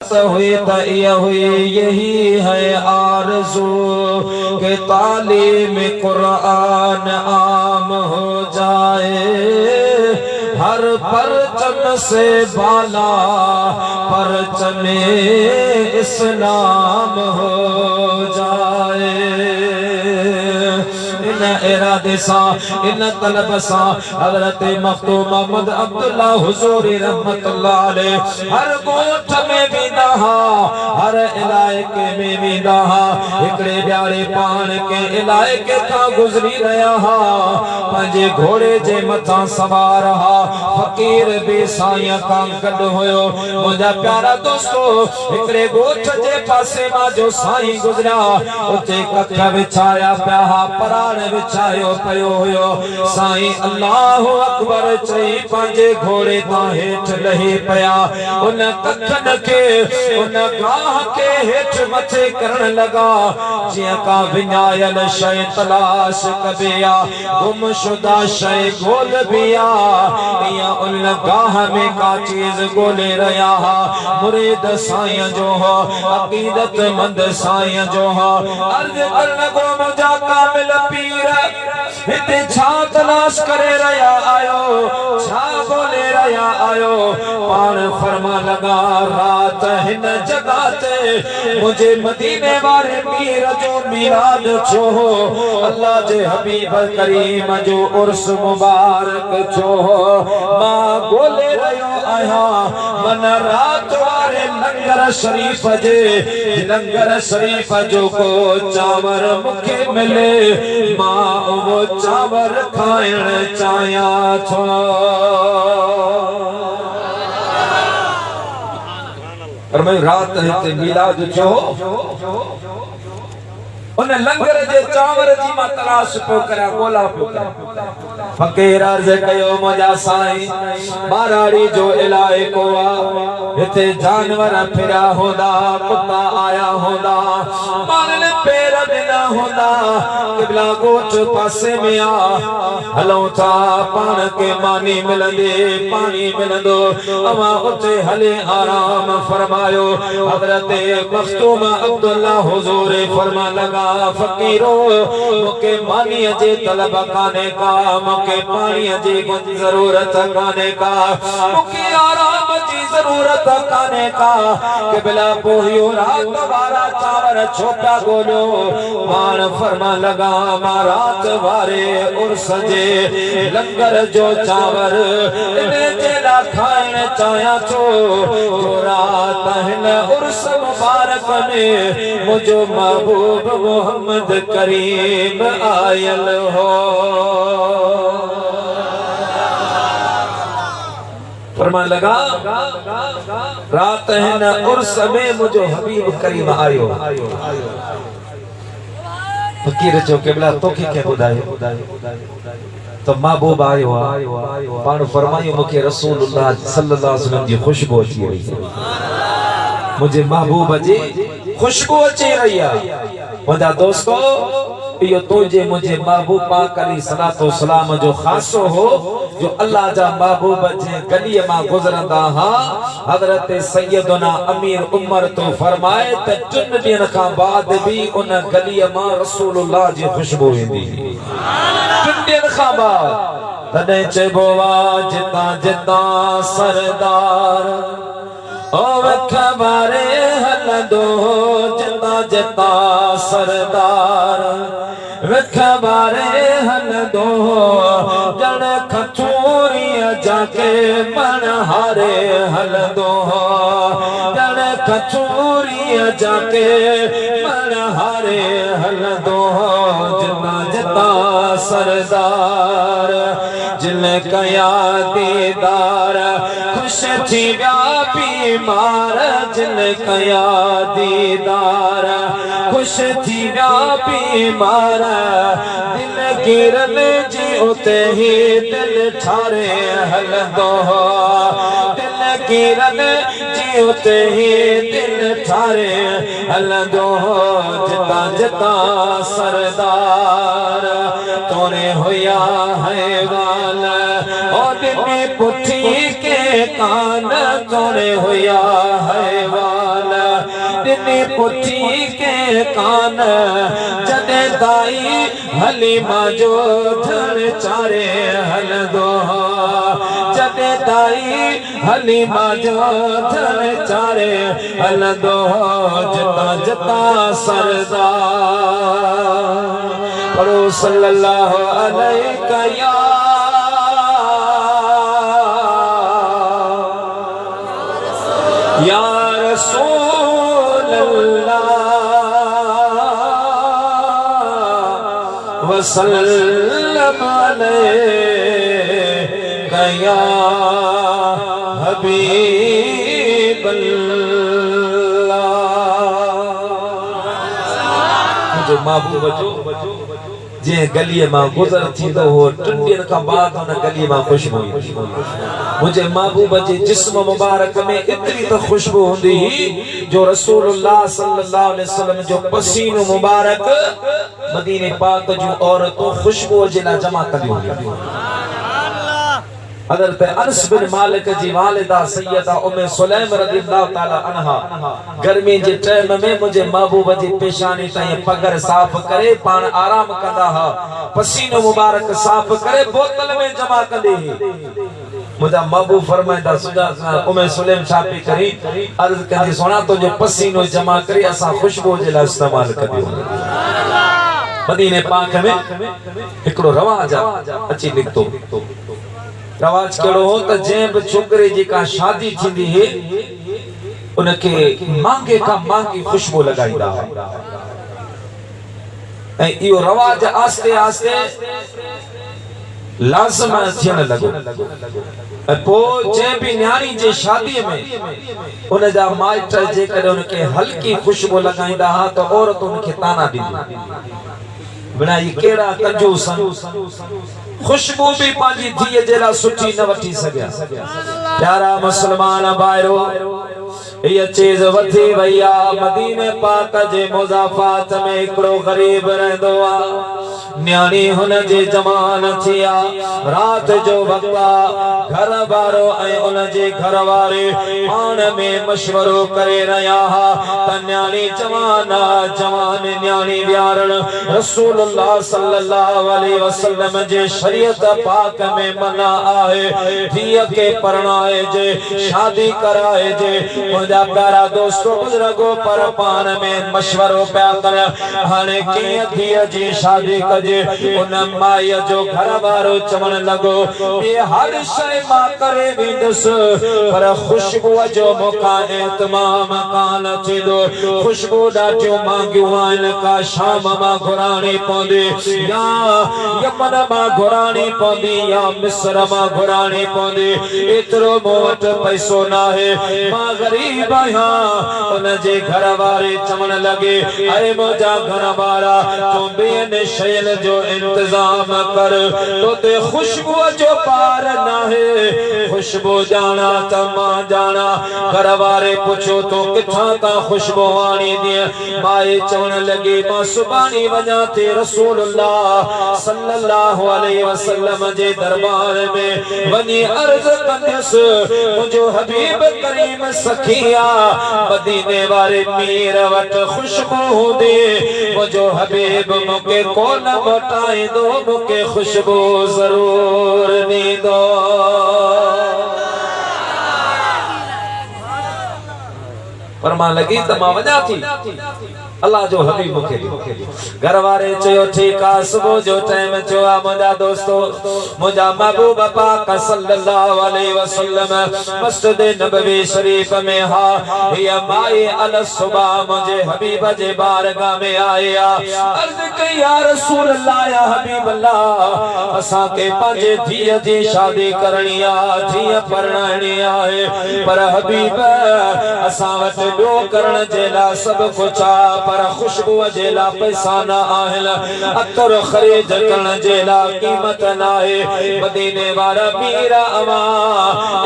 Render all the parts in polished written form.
हुई हुई यही है आरज़ू के तालीम कुरान आम हो जाए, हर परचम से बाला परचमे इस्लाम हो जाए। इन इरादे सा इन तलब सा हज़रत मखदूम मोहम्मद अब्दुल्ला हुज़ूरी रहमतुल्लाह अलैह हर गोठ में वेंदा हा, हर इलाइके में वेंदा हा, हिकड़े प्यारे पान के इलाइके था गुजरी रहा हा, पंहिंजे घोड़े जे मथां सवार हा, फकीर बे साईं खां गॾु हुयो। मुंहिंजा प्यारा दोस्तो हिकड़े गोठ जे पासे मां जो साईं गुजरिया, उते कख विछाया पिया हा, पराण विछायो पियो हुयो। साईं अल्लाहु अकबर चई पंहिंजे घोड़े तां हेठ लही पिया, उन कखन के उन गाह के हेठ मथे करण लगा, जियां का विञायल शय तलाश कबिया, गुमशुदा शय गोल बिया, या उन गाह में का चीज गोले रहा हा। मुरीद साईं जो हो, अकीदत मंद साईं जो हो, अर्ज कर लगो मुझा कामिल पीर हिते छा तलाश करे रहा आयो, छा बोले रहा आयो। पान फरमा लगा रात हिन जगह ते मुझे मदीने वाले पीर जो मिलाद छो, अल्लाह जे हबीब करीम जो उर्स मुबारक छो। मां बोले रहो आया मन रात वाले लंगर शरीफ जो को चावर मुखे मिले, मां वो चावर खाइण चाया छो। और मैं रात हिते मिलाद छो, उन लंगर जे चावर जी मां तलाश पियो करियां, ॻोल्हा पियो करियां। फकीर अर्ज़ कयो मुंहिंजा साईं बाराड़ी जो इलाइक़ो आहे, हिते जानवर फिरिया हूंदा, कुत्ता आया हूंदा, माण्हुनि पेर ॾिना हूंदा, क़िबला ॻोठ पासे में आ, हलूं था पाण के मानी मिलंदे पानी मिलंदो, अवां उते हले आराम फरमायो। हज़रत मखदूम अब्दुल्ला हुज़ूर फरमा लगा फकीरो मुके मानी जे तलब काने का, मुके पानी जी जरूरत काने का, मुके आराम जी जरूरत काने का, क़िबला पोहियो रात वारा चावर छोटा गोलो। पान फरमा लगा मां रात वारे उर्स जे लंगर जो चावर इने जेला खाइण चाया छो, जो रात हिन उर्स मुबारक में मुझो महबूब मोहम्मद करीम आयल हो। फरमान लगा रात हिन उर्स में मुझो हबीब करीम आयो। फकीर चो क़िबला तोखे के बुधायो तो महबूब आयो आ, पाण फरमायो मुखे रसूलुल्लाह सल्लल्लाहु अलैहि वसल्लम जी खुशबू अची रही है, मुझे महबूब जी खुशबू अची रही है। मुझा दोस्तो यो तुझे मुझे महबूब पाक अलैहिस्सलातु वस्सलाम जो खासो हो, जो अल्लाह जा महबूब जे गली मां गुजरंदा हा। हजरत सैयदना अमीर उमर तो फरमाए त 3 ॾींहनि खां बाद भी उन गली मां रसूलुल्लाह जी खुशबू ईंदी। 3 ॾींहनि खां बाद तॾहिं चइबो आ जितां जितां सरदार ओ खबारे हलंदो, जितां जितां सरदार खबारे हलंदो, जण खचूरिया जाके मनहारे हलंदो, जण खचूरिया जाके मनहारे हलंदो, जितां जितां सरदार जिन कया दीदार खुश थी विया बीमार, जिन कया दीदार खुश थी विया बीमार, दिल गिरन जी उते ही दिल ठारे हलंदो, दिल गिरन जी उते ही दिल ठारे हलंदो, जितां जितां सरदार तोरे हुया है वाल और पुठी के कान तोरे हुया है वाल। दिने पुठी के कान जदे दाई हलीमा जो धन चारे हल दो जदे दाई हलीमा जो धन चारे हल दो जता जता सरदार पढ़ो सल्लल्लाहु अलैहि या रसूल अल्लाह वसल्लम अलैका या हबीब अल्लाह। जो महबूब जो जे गली में गुजर थी तो हो टुंडियन का बाद उन गली में खुशबू मुझे महबूब जे जिस्म मुबारक में इतनी तो खुशबू होंदी जो रसूलुल्लाह सल्लल्लाहु अलैहि वसल्लम जो पसीनो मुबारक मदीने पाक जो औरतों खुशबू जिला जमा कर दी। हज़रत अनस बिन मालिक जी वालिदा सैयदा उम्मे सुलैम रज़ियल्लाहु ताला अन्हा गर्मी जे टाइम में मुझे महबूब जी पेशानी ताई पगर साफ करे पान आराम कंदा हा पसीनो मुबारक साफ करे बोतल में जमा कंदी मुझा महबूब फरमाइंदा सुजा उम्मे सुलैम छापी करी अर्ज कंदी सोना तो जो पसीनो जमा करी असा खुशबू जिला इस्तेमाल कदी मदीने पाक में एकड़ो रवाज अची निकतो रवाज कड़ो हो तो जेब छोकरे जी का शादी थी है उनके मांगे का मांगी खुशबू लगाईदा है यो रवाज आस्ते आस्ते लाज़िम थियण लगो पो जे भी न्याणी जे शादी में उन जा माइट जे करे उनके हल्की खुशबू लगाईदा हा तो औरत उनके ताना दी बिना ये केड़ा कंजूस खुशबू भी पाजी थी जेला सुठी न वठी सगया प्यारा मुसलमान भाइरो ये चीज वठी भैया मदीने पाक जे मुज़ाफात में एकड़ो गरीब रहंदो आ न्याणी हुन जे जमान थिया रात जो वक्ता घर बारो ऐं उन जे घर वारे पाण में मशवरो करे रहा हा त न्याणी जवान न्याणी व्यारण रसूलुल्लाह सल्लल्लाहु अलैहि वसल्लम जे शरीयत पाक में मना आहे धीअ के परणाए जे शादी कराए जे मुंहिंजा प्यारा दोस्तों बुजुर्गो पर पाण में मशवरो पिया कर हाणे कीअं धीअ जी शादी कजे उन माई जो घर वारो चवण लगो ये हर शय मां करे वेंदस पर खुशबू जो मौका इत्माम कान थींदो खुशबू ॾाढियूं मांगियूं आहिनि का शाम मां घुराणी पवंदी या यमन मां घुराणी पवंदी या मिस्र मां घुराणी पवंदी एतिरो मूं वटि पैसो न आहे मां गरीब आहियां उन जे घर वारे चवण लॻे अरे मुंहिंजा घर वारा तूं ॿियनि शयुनि जो इंतजाम कर तो ते खुशबू जो पार ना है खुशबू जाना त मां जाना घर वारे पुछो तो किथां का खुशबू आणी दिए माए चवण लगी मां सुबानी वजा थे रसूलुल्लाह सल्लल्लाहु अलैहि वसल्लम जे दरबार में वनी अर्ज कंदस मुझो हबीब करीम सखिया मदीने वाले मीर वट खुशबू दे मुझो हबीब मुके कोन मोटाई दो मुके खुशबू जरूर नी दो फरमा लगी त मां वजा थी अल्लाह जो हबीब मुखे घर वारे चयो ठीक आ सुबह जो टाइम चयो आ मुंजा दोस्तों मुंजा महबूब पाक सल्लल्लाहु अलैहि वसल्लम मस्जिद नबवी शरीफ में हा ये माए अल सुबह मुझे हबीब जे बारगाह में आया अर्ज कई या रसूल अल्लाह या हबीब अल्लाह असा के पंजे धीअ जी शादी करणी आ धीअ परणाणी आहे पर हबीब असा वट ॿियो करण जे लाइ सब कुछ आ पर खुशबू जे लाइ पैसा न आहिनि अतर ख़रीद करण जे लाइ क़ीमत न आहे मदीने वारा मीर अमा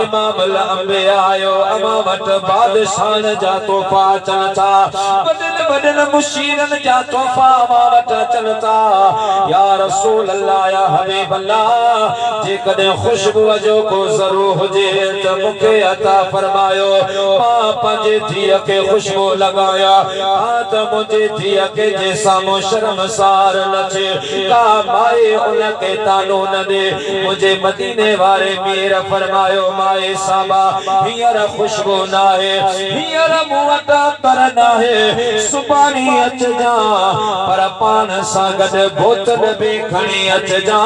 इमाम अल अंबिया आयो अमा वट बादशाहन जा तोहफा अचनि था वॾनि मुशीरनि जा तोहफा अमा वट अचनि था या रसूल अल्लाह या हबीब अल्लाह जेकॾहिं खुशबू जो को ज़रूर हुजे त मूंखे अता फरमायो मां पंहिंजे धीअ धीअ खे खुशबू लगाया हाथ मुझे धीअ के जैसा शर्मसार न थे का माए उनके तानो न दे मुझे मदीने वाले मीर फरमायो माए साबा हींअर खुशबू ना है हींअर मूं वटा तर ना है सुभाणे अचजा पर पान सां गॾु बोतल भी खणी अचजा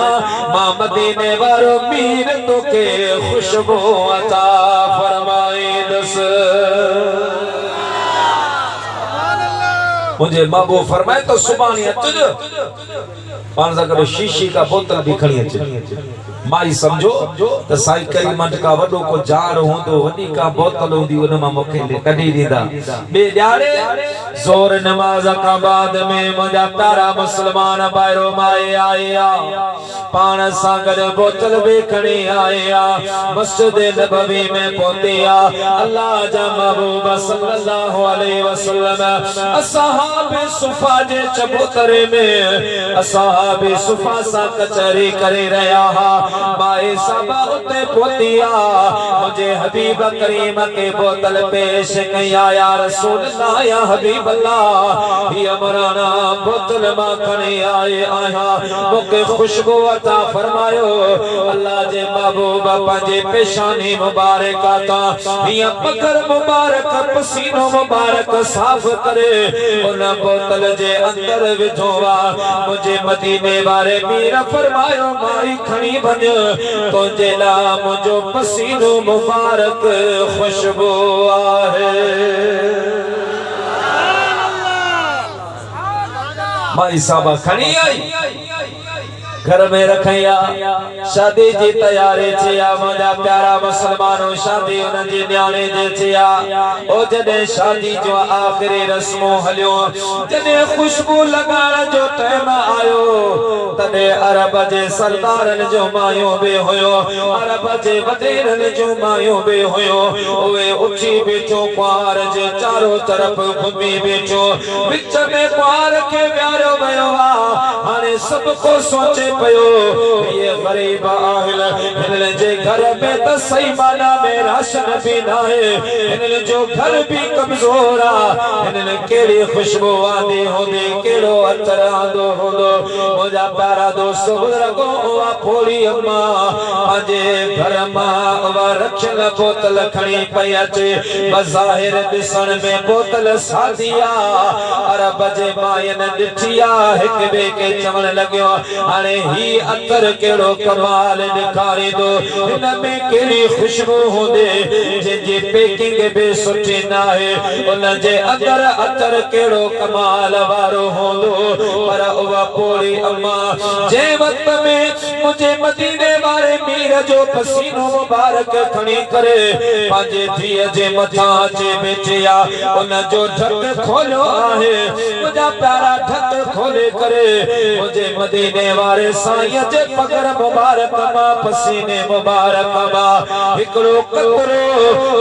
मां मदीने वारो मीर तोखे खुशबू अता फरमाए दस मुझे महबूब फरमाए तो सुभाणे अचजो पान सां गॾु शीशी का बोतल भी खणी अच माई समझो त साईं करीमत का वडो को जार होंदो वडी का बोतल होंदी उन मां मुखे कढी दीदा बे ॾियारे ज़ोर नमाज का बाद में मुंहिंजा प्यारा मुसलमान भाइरो माए आया पान सां गॾु बोतल भी खणी आया मस्जिद नबवी में पहुतिया अल्लाह जा महबूब सल्लल्लाहु अलैहि वसल्लम असहाबे सुफा जे चबूतरे में असहाबे सुफा सां कचहरी करे रहा हा माए साबा उते पहुतिया मुझे हबीब करीम के बोतल पेश कया या रसूल अल्लाह या हबीब अल्लाह ये अमराना बोतल मां खणी आए आया मुके खुशबू अता फरमायो अल्लाह जे महबूब पंहिंजे पेशानी मुबारक ता ये पकड़ मुबारक पसीनो मुबारक साफ करे उन बोतल जे अंदर विधो वा मुझे मदीने वाले मीर फरमायो माई खणी बन तुझे ला मुझो पसीनो मुबारक खुशबू आहे माई साहबा खणी आई घर में रखया शादी जी तैयारी थिया मुझा प्यारा मुसलमानों शादी उन जी न्याणे जे थिया ओ जडे शादी जो आखिरी रस्मो हलियो जडे खुशबू लगाण जो टाइम आयो तने अरब जे सरदारन जो मायो बे होयो अरब जे वडेरन जो मायो बे होयो ओए उठी बैठो पार जे चारों तरफ घूमी बैठो विच में पार के प्यारो वयो हाने सब को सोचे पयो ये गरीब आहिल हिनन जे घर में त सही माना में राशन भी ना है हिनन जो घर भी कमजोर आ हिनन केड़ी खुशबू आंदी होंदी केड़ो अतर आंदो होंदो मुझा प्यारा दोस्त बुजुर्गो आ फोड़ी अम्मा पंजे घर मां वा रखल बोतल खणी पई अचे बज़ाहिर दिसण में बोतल सादिया अरब जे मायन ॾिठिया हिक बे के चवण लॻयो हाणे ही अतर केड़ो कमाल दिखारे दो इनमें केड़ी खुशबू होंदे जे पैकिंग बे सुठी ना है उन जे अंदर अतर केड़ो कमाल वारो होंदो पर उवा पोड़ी अम्मा जे वक्त में मुझे मदीने वाले मीर जो पसीनो मुबारक खणी करे पांजे धीअ जे मथा चे बेचिया उन जो ढक खोलो आहे मुझा प्यारा ढक खोले करे मुझे मदीने वाले साईं जे पगर मुबारक मां पसीने मुबारक मां हिकड़ो कतरो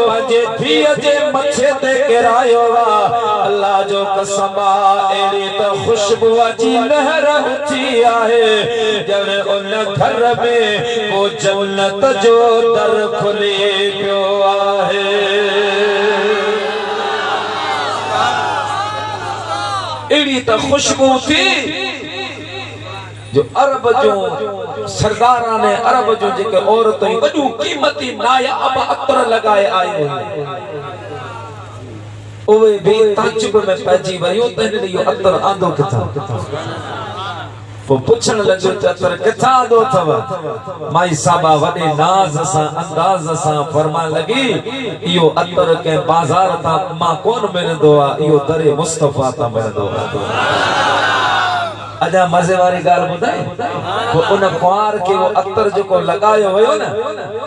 पंहिंजे धीअ जे मथे ते किरायो वा अल्लाह जो कसम एड़ी त खुशबू जी लहर उठी आहे जने उन घर में वो जन्नत जो दर खुले पियो आहे एड़ी त खुशबू थी जो अरब जो सरदारा ने अरब जो जेके औरतों वडू कीमती नायाब अतर लगाए आए ओवे बे ताजुब में पजी वयो तने यो अतर आंदो किथा वो पुछण लगो अतर किथा आंदो थव माई साबा वडे नाज सा अंदाज सा फरमा लगी यो अतर के बाजार ता मां कोन मिलंदो आ यो दरे मुस्तफा ता मिलंदो अजा मजे वाली गाल बुधाई वो उन कुआर के वो अतर जो को लगायो वयो ना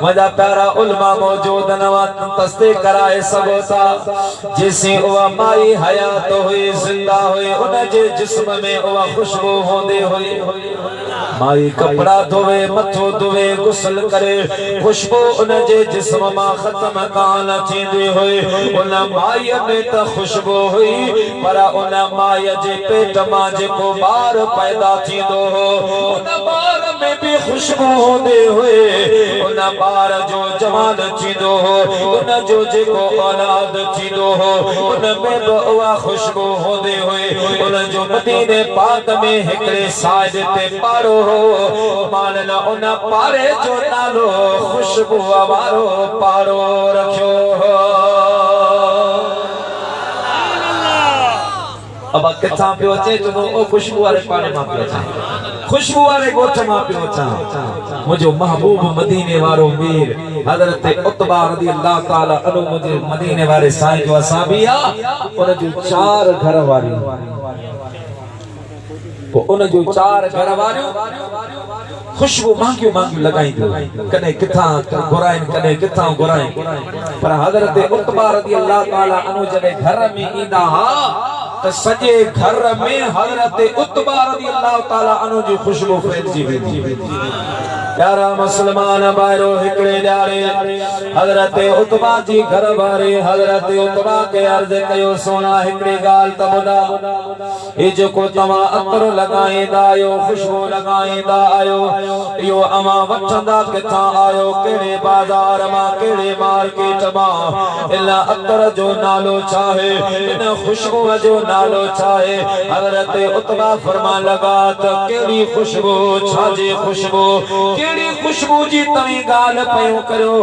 मजा प्यारा उलमा मौजूद नवा तस्दीक कराए सबोता जैसे वो माई हयात हुई जिंदा हुई उन जे जिस्म में वो खुशबू होंदे हुई माई कपड़ा धोवे मथो धोवे गुस्ल करे खुशबू उन जे जिस्म मा खत्म कान थींदी हुई उन माई में त खुशबू हुई पर उन माई जे पेट मा जेको बार पैदा थींदो हो उन बार में भी खुशबू होंदे हुए उन बार जो जवान थींदो हो उन जो जेको औलाद थींदो हो उन में भी उहा खुशबू होंदे हुए उन जो मदीने पाक में हिकड़े साइड ते पारो हो मान ला उन पारे जो नालो खुशबू वारो पारो रखियो हो। अब किथा पियो अचे तो ओ खुशबू वारे पानी मां पियो अचे खुशबू वारे गोठ मां पियो अचा मुझो महबूब मदीने वारो मीर हजरत उतबा रज़ी अल्लाह ताला अन्हु मुझे मदीने वारे साईं जो असाबी आ उन जो 4 घर वारियूं उन जो 4 घर वारियूं खुशबू मांगियो मांगियो लगाईंदो कने किथा घुराइन कने किथा घुराइन पर हजरत उतबा रज़ी अल्लाह ताला अन्हु जने घर में ईंदा हा त सजे घर में हजरत उतबा रज़ी अल्लाह ताला अन्हु जी खुशबू फैलजी वेंदी प्यारा मुसलमान भाइरो हिकड़े ॾारे हजरत उतबा जी घर वारे हजरत उतबा के अर्ज कयो सोना हिकड़ी गाल त ॿुधा ए जेको तव्हां अतर लगाईंदा आयो खुशबू लगाईंदा आयो इहो अवां वठंदा किथां आयो कहिड़े बाज़ार मां कहिड़े मार्केट मां इला अतर जो नालो छा आहे इन खुशबू जो नालो छा आहे हजरत उतबा फरमान लगा त कहिड़ी खुशबू छाजी खुशबू खुशबू जी तवी गाल पयो करो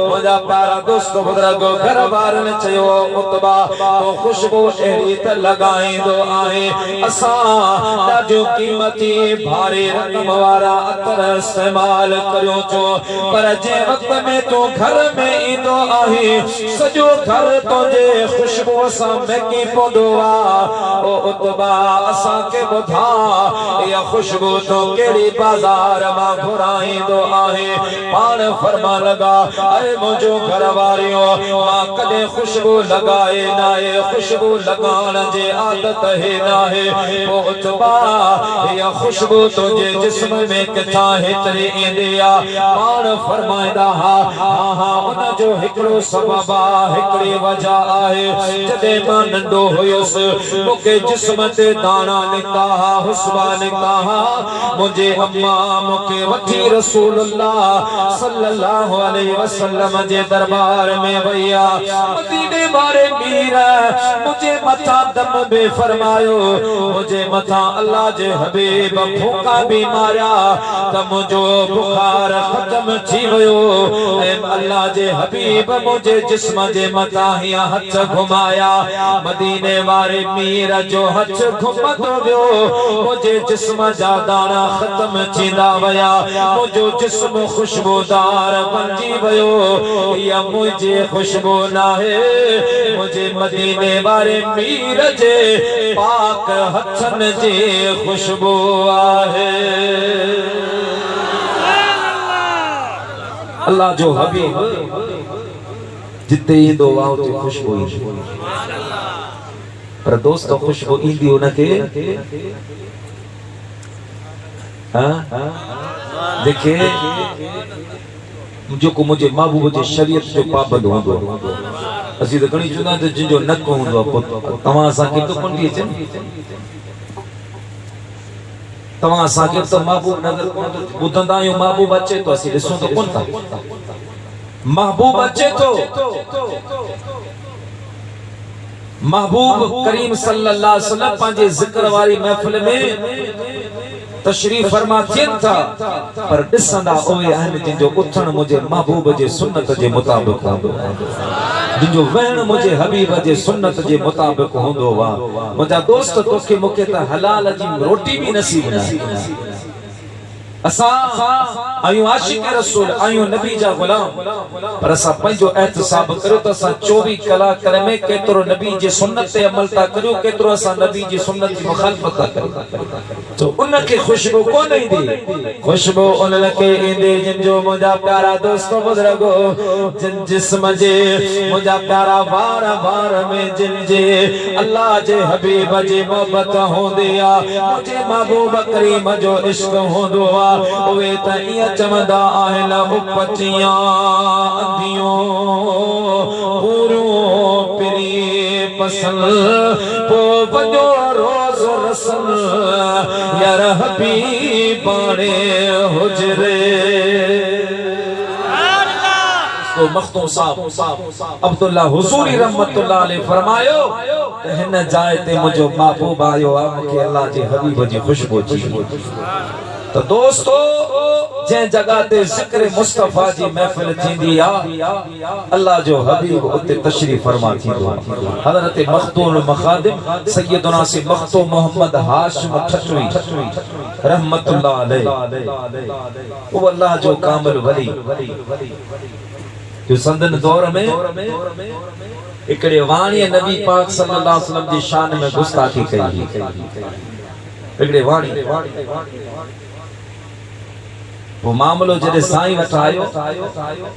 मुझा प्यारा दोस्त बुजुर्गो घर वारन चयो उतबा तो खुशबू एड़ी त लगाईंदो आहे असा ॾाढो कीमती भारे रकम वारा अतर इस्तेमाल करियो छो पर जे वक्त में तो घर में ईंदो आहे सॼो घर तुंहिंजे खुशबू सां महकी पवंदो आहे ओ उतबा असां के ॿुधा इहा खुशबू तो कहिड़ी बाज़ार मां घुराईंदो आहे पाण फरमा लगा अरे मुझो घर वारियो मां कदे खुशबू लगाए नाए खुशबू लगाण जे आदत है नाहे ओ उतबा या खुशबू तुझे जिस्म में किथा हेतरी ईंदी आ पाण फरमाइंदा हा हा उन जो हिकड़ो सबब आ हिकड़ी वजह आहे जदे मां नंढो हुयुसि मूंखे जिस्म ते दाणा निकता हा हुस्बा निकता हा मुझे अम्मा मूंखे वठी रसूलुल्लाह सल्लल्लाहु अलैहि वसल्लम जे दरबार में भैया मदीने वाले मीर मुझे मथा दम बे फरमायो मुझे मथा अल्लाह जे हबीब भूखा भी मारिया त मुझो बुखार खत्म थी वयो ऐ अल्लाह जे हबीब मुझे जिस्म जे मथा हिया हथ घुमाया मदीने वाले मीर जो हथ घुमंदो वियो मुझे जिस्म जा दाना खत्म थींदा वया मुझो जिस्म खुशबूदार बनजी वयो या मुझे खुशबू नाहे मुझे मदीने वाले मीर जे पाक हथन जे खुशबू आहे अल्लाह जो हबीब जिते ईंदो आहे उते खुशबू ईंदी पर दोस्त खुशबू ईंदी उनखे देखे जो को मुझे महबूब जे शरीयत जो पाबंद होंदो असी तो घणी चुना तो जिंजो नक होंदो तवा सा के तो कोंडी अचे तवा सा के तो महबूब नजर कोन बुधंदा आयो महबूब अचे तो असी ॾिसो तो कोन था महबूब अचे तो महबूब करीम सल्लल्लाहु अलैहि वसल्लम पांजे जिक्र वाली महफिल में तशरीफ फरमा थियन था पर दिसंदा ओए आहिन जिंजो उथण मुझे महबूब जे सुन्नत जे मुताबिक होंदो जिंजो वहण मुझे हबीब जे सुन्नत जे मुताबिक होंदो वा मुझा दोस्त तोखे मुके त हलाल जी रोटी भी नसीब न असा आयो आशिक रसूल आयो नबी जा गुलाम पर असा पंजो एहतसाब करो त असा 24 कलाक में केतरो नबी जे सुन्नत ते अमल ता करियो केतरो असा नबी जी सुन्नत की मुखालफत ता करियो तो उनके खुशबू कोन ईंदी खुशबू उनके ईंदी जिंजो मुजा प्यारा दोस्त बुजुर्गो जिन जिस्म जे मुजा प्यारा वार वार में जिन जे अल्लाह जे हबीब जी मोहब्बत होंदी आ मुझे महबूब करीम जो इश्क होंदो आ ओए त इया चमदा आहिन उपचियां अंधियों पूरो पिरी पसल पो वजो रोज रसल यार हबीबाने हुजरे। तो मखदूम साहब अब्दुल्ला हुजूरी रहमतुल्लाह अलैह फरमायो हिन जाए ते मुझो महबूब आयो आ मूंखे अल्लाह जे हबीब जी खुशबू थी। तो दोस्तों जे जगह ते जिक्र मुस्तफा जी महफिल थींदी आ अल्लाह जो हबीब उते तशरीफ फरमा थींदो। हजरत मखदूम मखादिम सैयदना से मखदूम मोहम्मद हाशिम ठटवी रहमतुल्लाह अलैह वो अल्लाह जो कामिल वली जो संदन दौर में इकड़े वाणी नबी पाक सल्लल्लाहु अलैहि वसल्लम जी शान में गुस्ताखी कई। इकड़े वाणी वो मामलो जॾहिं साईं वटि आयो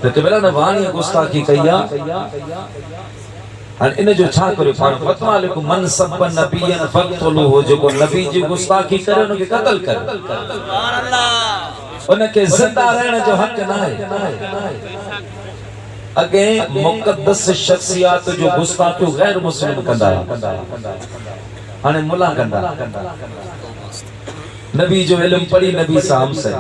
त केवल न वाणी गुस्ताखी कई आहे। हाणे इन जो छा करियो पाण फतवा लिखो मन सब नबीयन फक़्तुलूहु जेको नबी जी गुस्ताखी करे उनखे क़त्ल करे। सुभान अल्लाह उनखे ज़िंदा रहण जो हक़ न आहे। अगे मुक़द्दस शख्सियत जो गुस्ताखी गैर मुस्लिम कंदा हाणे मुला कंदा। नबी जो इल्म पढ़ी नबी साहब से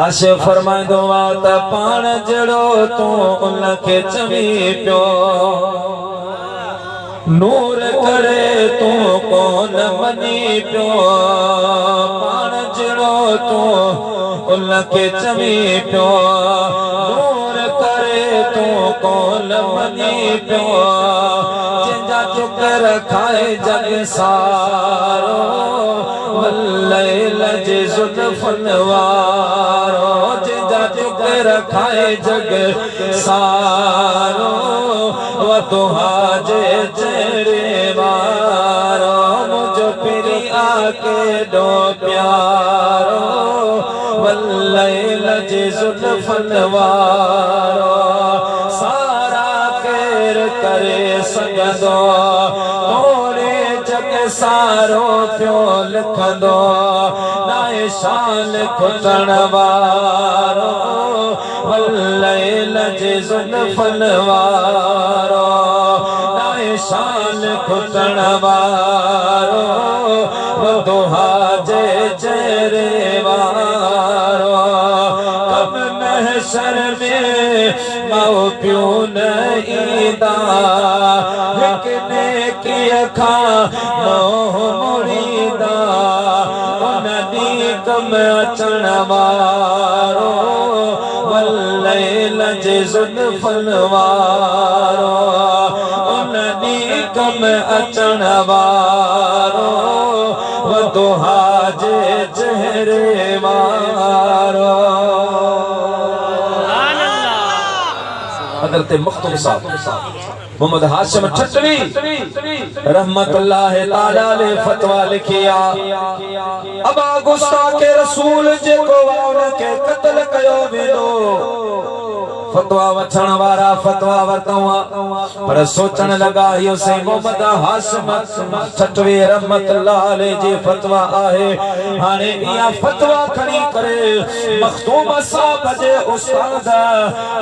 आशे फरमाइंदो वा त पाण जड़ो तू उनखे चवी पियो नूर करे तू कोन मनी पियो पाण जड़ो तू उनखे चवी पियो नूर करे तू कोन मनी पियो जिंजा चुकर खाए जग सारो वल्लैल जे ज़ुल्फ़न वारो जिंजा चुकर खाए जग सारो व तुहा जे चेहरे वारो मुझो पिरी आके दो प्यारो वल्लैल जे ज़ुल्फ़न वारो सारा केर करे सघंदो तोरे जग सारो पियो लिखंदो नाए शान खुटण वारो वल्लैल जे ज़ुल्फ़न वारो नाए शान खुटण वारो दुहा जे चेहरे वारो कब महशर में माओ पियो न ईंदा हिकने की अखा मोह मुड़ीदा उन दी कम अचण वारो वल्लैल जे ज़ुल्फ़न वारो उन दी कम अचण वारो व दुहा जे चेहरे वारो। हज़रत मखदूम साहब मोहम्मद हाशिम ठटवी रहमतुल्लाह ताला अलैह फतवा लिखिया अबा गुस्ताखे रसूल जेको उनखे क़त्ल कयो वेंदो फतवा वठण वारा फतवा वरतवा पर सोचण लगा यो से मोहम्मद हाशिम ठटवी रहमतुल्लाह अलैह जी फतवा आहे। हाणे इया फतवा खणी करे मखदूम साहब जे उस्ताद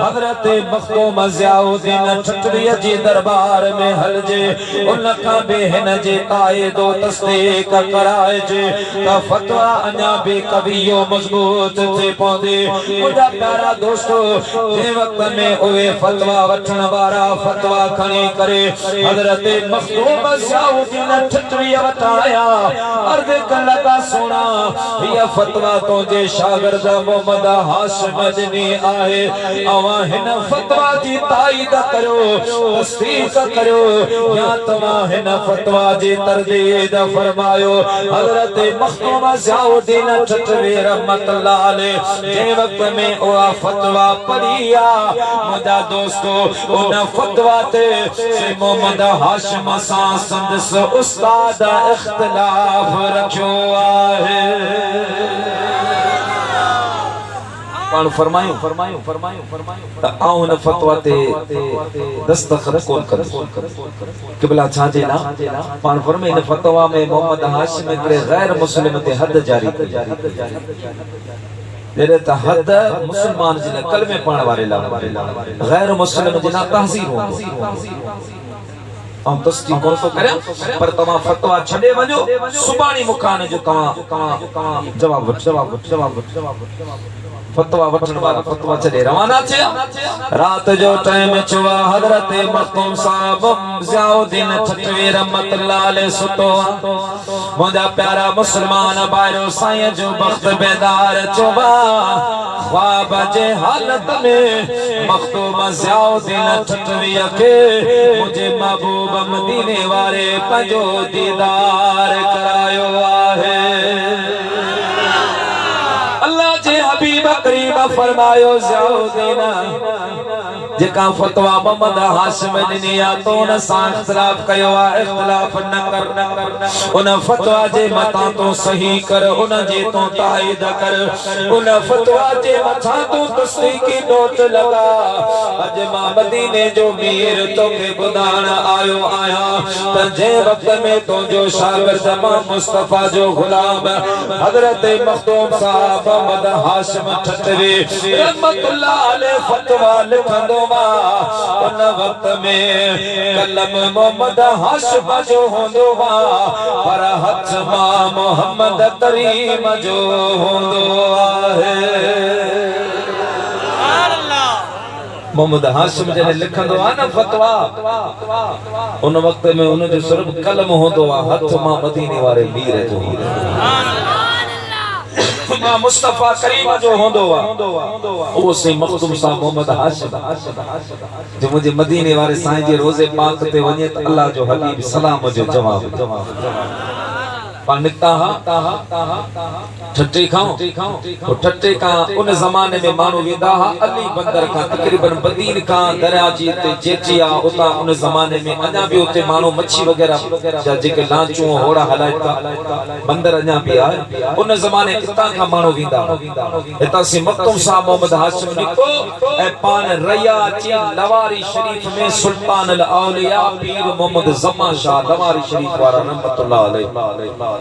हजरत मखदूम ज़ियाउद्दीन ठटवी जी दरबार में हलजे उन खां बि हिन जे कायदो तस्दीक कराइजे त फतवा अञा बि कवियो मज़बूत थी पवंदी। मुंहिंजा प्यारा दोस्तो जे वक्त में उहे फतवा वठण वारा फतवा खणी करे हजरत मखदूम ज़ियाउद्दीन ठटवी वटि आया अर्ज़ करण लगा सुना हीअ फतवा तुंहिंजे शागिर्द मोहम्मद हाशिम ॾिनी आहे अवां हिन फतवा जी ताईद करियो तस्दीक करियो या तव्हां हिन फतवा जी तरदीद फरमायो। हजरत मखदूम ज़ियाउद्दीन ठटवी रहमतुल्लाह अलैह जे वक्त में उहा फतवा पढ़ी मुझा दोस्तों उन फतवा ते मोहम्मद हाशिम सां संदस उस्ताद इख्तिलाफ रखियो आहे। पाण फरमायो त आऊं उन फतवा ते दस्तखत कोन कंदो क़िबला छाजे ना पाण फरमाए इन फतवा में मोहम्मद हाशिम हिकिड़े गैर मुस्लिम ते हद जारी कई तेरे तहद मुसलमान जिन कलमे पढ़ण वारे ला गैर मुस्लिम जिना तहजीर हो हम तस्दीक कोन तो करे पर तमा फतवा छडे वजो सुबानी मुखाने जो तमा जवाब फतवा वठण वाला फतवा छडे रवाना थे रात जो टाइम छुआ हजरत मखदूम साहब ज़ियाउद्दीन छटवी रहमतुल्लाह अलैहि सुतो मुंजा प्यारा मुसलमान भाइरो साईं जो वक्त बेदार चोबा ख्वाब जे हालत में मखदूम ज़ियाउद्दीन छटवी के मुझे महबूब मदीने वाले पंजो दीदार करायो आहे अल्लाह जे हबीब करीम फरमायो ज़ियाउद्दीन जेका फतवा मोहम्मद हाशिम दिनिया तो न सा इख्तिलाफ कयो आ इख्तिलाफ न कर उन फतवा जे मता तो सही कर उन जे तो ताईद कर उन फतवा जे मथा तो तस्दीकी नोट लगा अज मां मदीने जो मीर तो के बुधान आयो आया त जे वक्त में तो जो शागिर्द मां मुस्तफा जो गुलाम हजरत मखदूम साहब मोहम्मद हाशिम ठठवी रहमतुल्लाह अलैहि फतवा लिखंदो उन वक्त में कलम मोहम्मद हाशिम जो होंदो वा पर हथ मां मोहम्मद करीम जो होंदो आहे मोहम्मद हाशिम जने लिखंदो आ न फतवा उन वक्त में उन जो सिर्फ कलम होंदो आ हथ मां मदीने वाले मीर जो मां मुस्तफा करीम जो होंदो वा ओ से मखदूम साहब मोहम्मद हाशिम जो मुझे मदीने वाले साईं जे रोजे पाक ते वने त अल्लाह जो हबीब सलाम जो जवाब निकता ठट्टे खाओ तो ठट्टे का उन जमाने में मानो वेंदा हा अली बंदर का तकरीबन बदीन का दरिया जी ते जेचिया उता उन जमाने में अजा भी उते मानो मच्छी वगैरह जा जेके लांचू होड़ा हलायता बंदर अजा भी आए उन जमाने किता का मानो वेंदा इता से मखदूम साहब मोहम्मद हाशिम निको ए पान रया ची लवारी शरीफ में सुल्तान अल औलिया पीर मोहम्मद जमा शाह लवारी शरीफ वाला रहमतुल्लाह अलैहि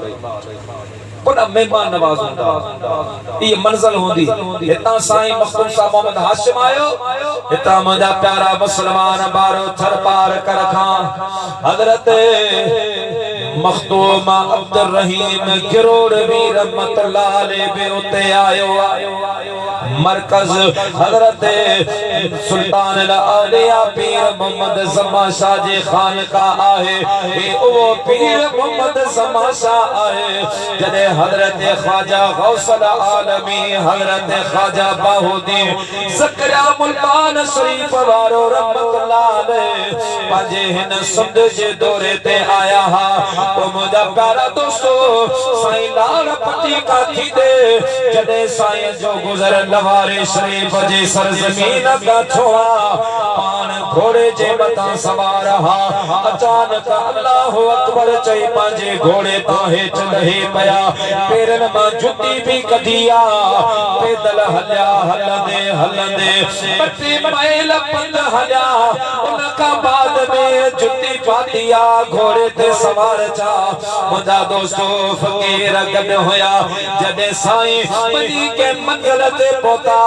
बड़ा मेहमान नवाज होंदा ये मंजिल होंदी इतना साईं मखदूम साहब मोहम्मद हाशिम आयो इतना मुझा प्यारा मुसलमान बारो थर पार कर खां हजरत मखदूम अब्दुल रहीम गिरोड़ भी रहमतुल्लाह अलैहि बे उते आयो मरकज हजरत सुल्तान अल औलिया पीर मोहम्मद जमा शाह जे खान का आहे ए ओ पीर मोहम्मद जमा शाह आहे जदे हजरत ख्वाजा गौसल आलमी हजरत ख्वाजा बाहुद्दीन ज़करिया मुल्तान शरीफ वारो रहमतुल्लाह अलैहि पाजे हिन सुंद जे दौरे ते आया हा तो मुझा प्यारा दोस्तो साईं लाल पट्टी का थी दे जदे साईं जो गुजर लवारे शरीफ जे सरजमीन का छोआ पान घोड़े जे मता सवार हा अचानक अल्लाह अकबर चई पाजे घोड़े तो हेठ लहे पया पेरन मां जुती भी कढिया पैदल हल्या हलंदे पट्टी मैल पंध हल्या उन का बाद में जुती पातिया घोड़े ते सवार चा मुझा दोस्तो फकीर गड होया जदे साईं मदी के मंगल ते पोता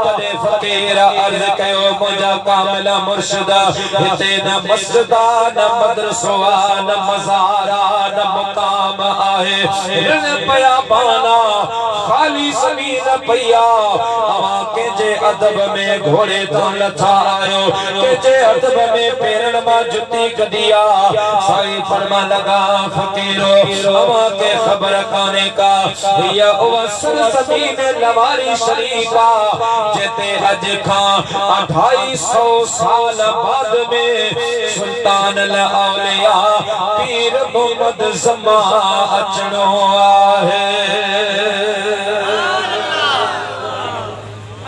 तदे फकीर अर्ज कयो मुझा कामिल मुर्शिद हिते न मस्जिदा न मदरसोआ न मज़ारा न मुकाम आहे रण पया बाना खाली ज़मीन पया अवा के जे अदब में घोड़े तो लथा आयो के जे अदब में पेरन मां जुती कदिया साईं फरमा लगा फकीरो अवा के खबर काने का या ओसर ज़मीन लवारी शरीफा जेते अज खां 250 साल बाद में सुल्तान अल औलिया पीर मोहम्मद जमा अचणो आहे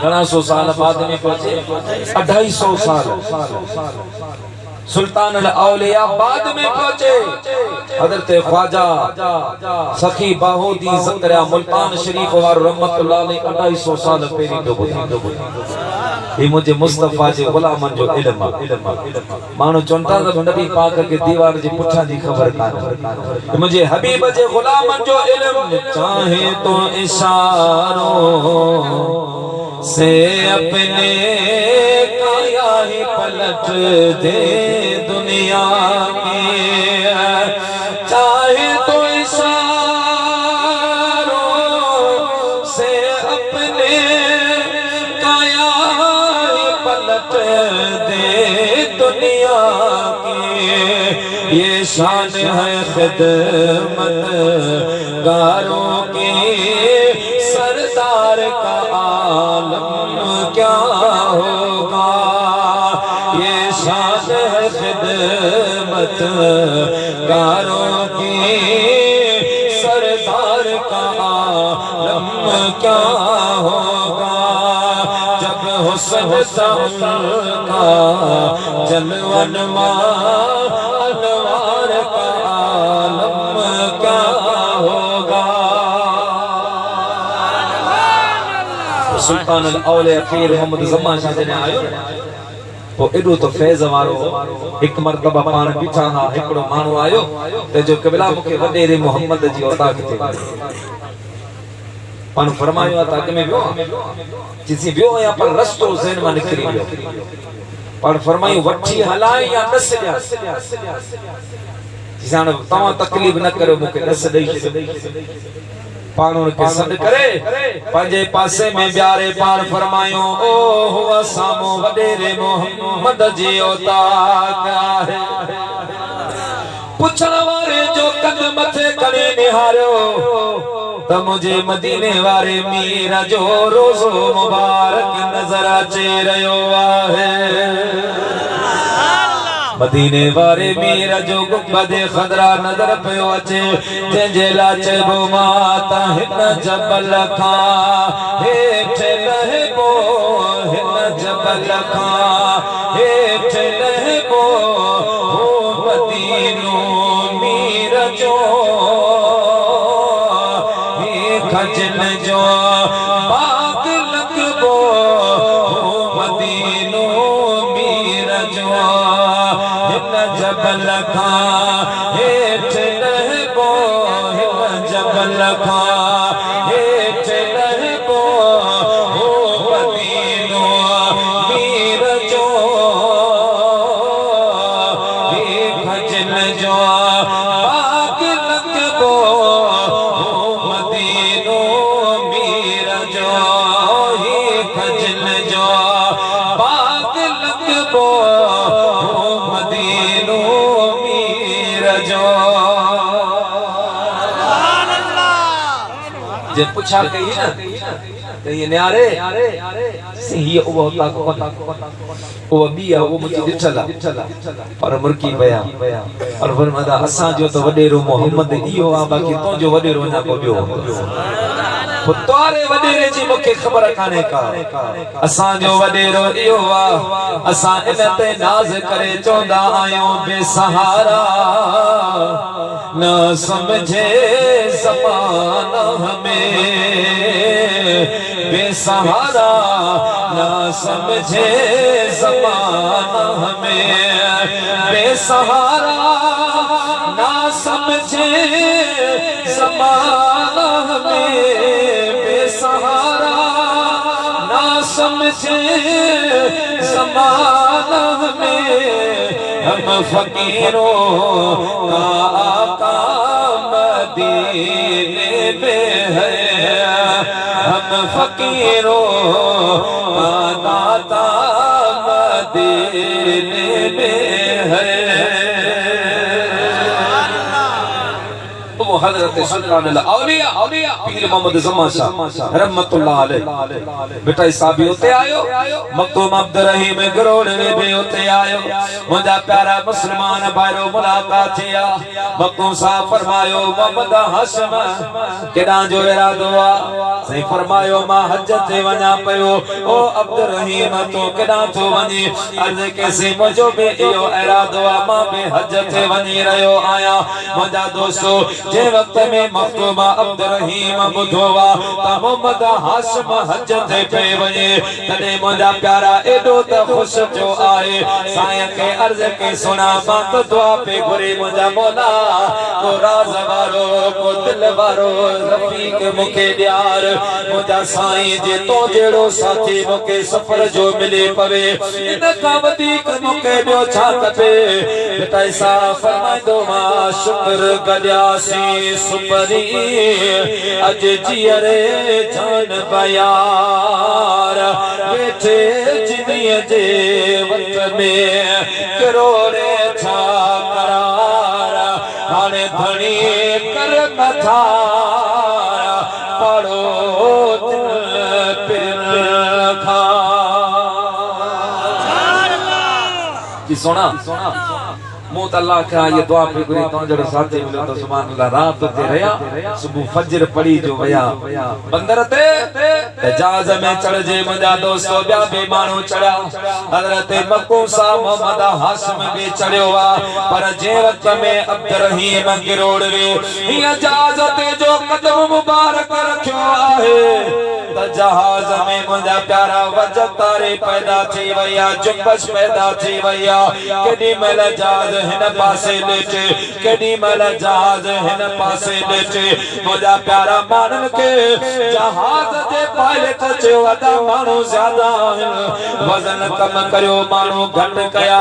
घणा सौ साल बाद में पहुंचे 250 साल सुल्तान अल औलिया बाद में पहुंचे हजरत ख्वाजा सखी बाहुद्दीन ज़करिया मुल्तान शरीफ वारो रहमतुल्लाह अलैहि 250 साल पहिरीं जो ये मुझे मुस्तफा जे गुलामन जो इल्म मानो चंता त नबी पाक के दीवार जे पुठा जी खबर कान मुझे हबीब जे गुलामन जो इल्म चाहे तो इशारो से अपने काया ही पलट दे दुनिया में, चाहे तो इशारों से अपने काया ही पलट दे दुनिया की। ये शान है खिदमत गारों की, सरदार का आलम क्या होगा। ये शान है खिदमत गारों की, सरदार का आलम क्या होगा। जब हुस्न का जलवन अनवार का आलम क्या होगा। सुल्तान औलिया पीर मोहम्मद ज़मान शाह जने आयो तो एडो तो फैज़ वारो एक मर्तबा पाण बीठा हा, एकड़ो माण्हू आयो ते जो कबिला मुखे वडेरे मोहम्मद जी अता किथे पाण फरमायो अता के में वियो जिसी वियो या पर रस्तो ज़हन मां निकरी वियो। पाण फरमायो वठी हलाए या दस ॾिया, जिसान तव्हां तकलीफ़ न करो मुखे दस ॾेई पाणो के सद करे पंजे पासे में प्यारे पार फरमायो ओ हुआ सामो वडेरे मोहम्मद जी औताक है। पुछण वारे जो कद मथे खणी निहारियो त मुझे मदीने वारे मीर जो रोज़ो मुबारक नजर अचे रहियो आहे। मदीने वारे मीर जो गुंबद खदरा नजर पियो अचे, जंहिंजे लाचे बो माता हिन जबल खां हेठ लहिबो, हिन जबल खां हेठ लहिबो हो मदीनो मीर जो हे खजन जो बाग लगबो हो मदीनो मीर जो जबल खां हेठ लहिबो, हिन जबल खां हेठ लहिबो हो मदीनो मीर जो हे खजन जो बाग लगबो हो मदीनो मीर जो हे खजन जो बाग लगबो जे पूछा कही ना तो ये न्यारे सही ओ होता ओ बिया वो मुझे दिठला पर मुरकी बया और फरमादा असा जो तो वडेरो मोहम्मद इयो आ, बाकी तो जो वडेरो ना को बियो पुतारे वडेरे जी मुखे खबर काने का। असा जो वडेरो इयो आ, असा इन ते नाज करे चोंदा आयो बेसहारा न समझे ज़माना हमें बेसहारा, न समझे ज़माना हमें बेसहारा, न समझे ज़माना हमें बेसहारा, न समझे ज़माना हमें। हम फकीरों का आका मदीने में है, हम फकीरों का दाता मदीने में है। हज़रत सुल्तान औलिया पीर मोहम्मद ज़मान शाह रहमतुल्लाह अलैह बेटा साहब होते आयो, मखदूम अब्दुल रहीम गरोड़ में भी होते आयो। मुझा प्यारा मुसलमान भाइरो मुलाकात थिया, मखदूम साहब फरमायो मोहम्मद हाशिम केडा जो इरादो आ, सही फरमायो मां हज ते वना पयो। ओ अब्दुल रहीम तो केडा तो वनी, अर्ज कैसे मुझो भी इयो इरादो आ, मां भी हज ते वनी रहियो आया। मुझा दोस्तो जे वक्त में मखदूमा अब्द रहीम बुधोवा ता मोहम्मद हाशिम हज ते पे वने तने मुंजा प्यारा एडो त खुश जो आए साया के अर्ज के सुना मां तो दुआ पे घुरे मुंजा मौला को राज वारो को दिल वारो रफीक मुके यार मुंजा साईं जे तो जेड़ो साथी मुके सफर जो मिले पवे इन का वधीक मुके ॿियो छा खपे बेटा सा फरमाइंदो मां शुक्र गॾियासीं सुपरी अज जियरे जान बयार वेठे जिनीअ जे वक़्त में किरोड़े छा करार हाणे धणी कर नथा पढ़ो दिल पिर खा जी सोना मूं त अल्लाह का ये दुआ पे गुरे तो जड़ो साथी मिलो तो सुभान अल्लाह रात ते रया सुबह फजर पड़ी जो वया बंदर ते जहाज में चढ़ जे मुंजा दोस्तो ब्या बे मानू चढ़ा हजरत मक्कू सा मोहम्मद हाशिम भी चढ़ियो वा पर जे वक्त में अब्द रहीम गिरोड़ वे ये जहाज ते जो कदम मुबारक रखियो आहे त जहाज में मुंजा प्यारा वजह तारे पैदा थी वया जुम्बश पैदा थी वया केडी मल जहाज हिन पासे लेटे केडी मल जहाज हिन पासे लेटे मुंजा प्यारा मानन के जहाज जे पायलट जे वदा मानू ज्यादा वजन कम करियो मानू घट कया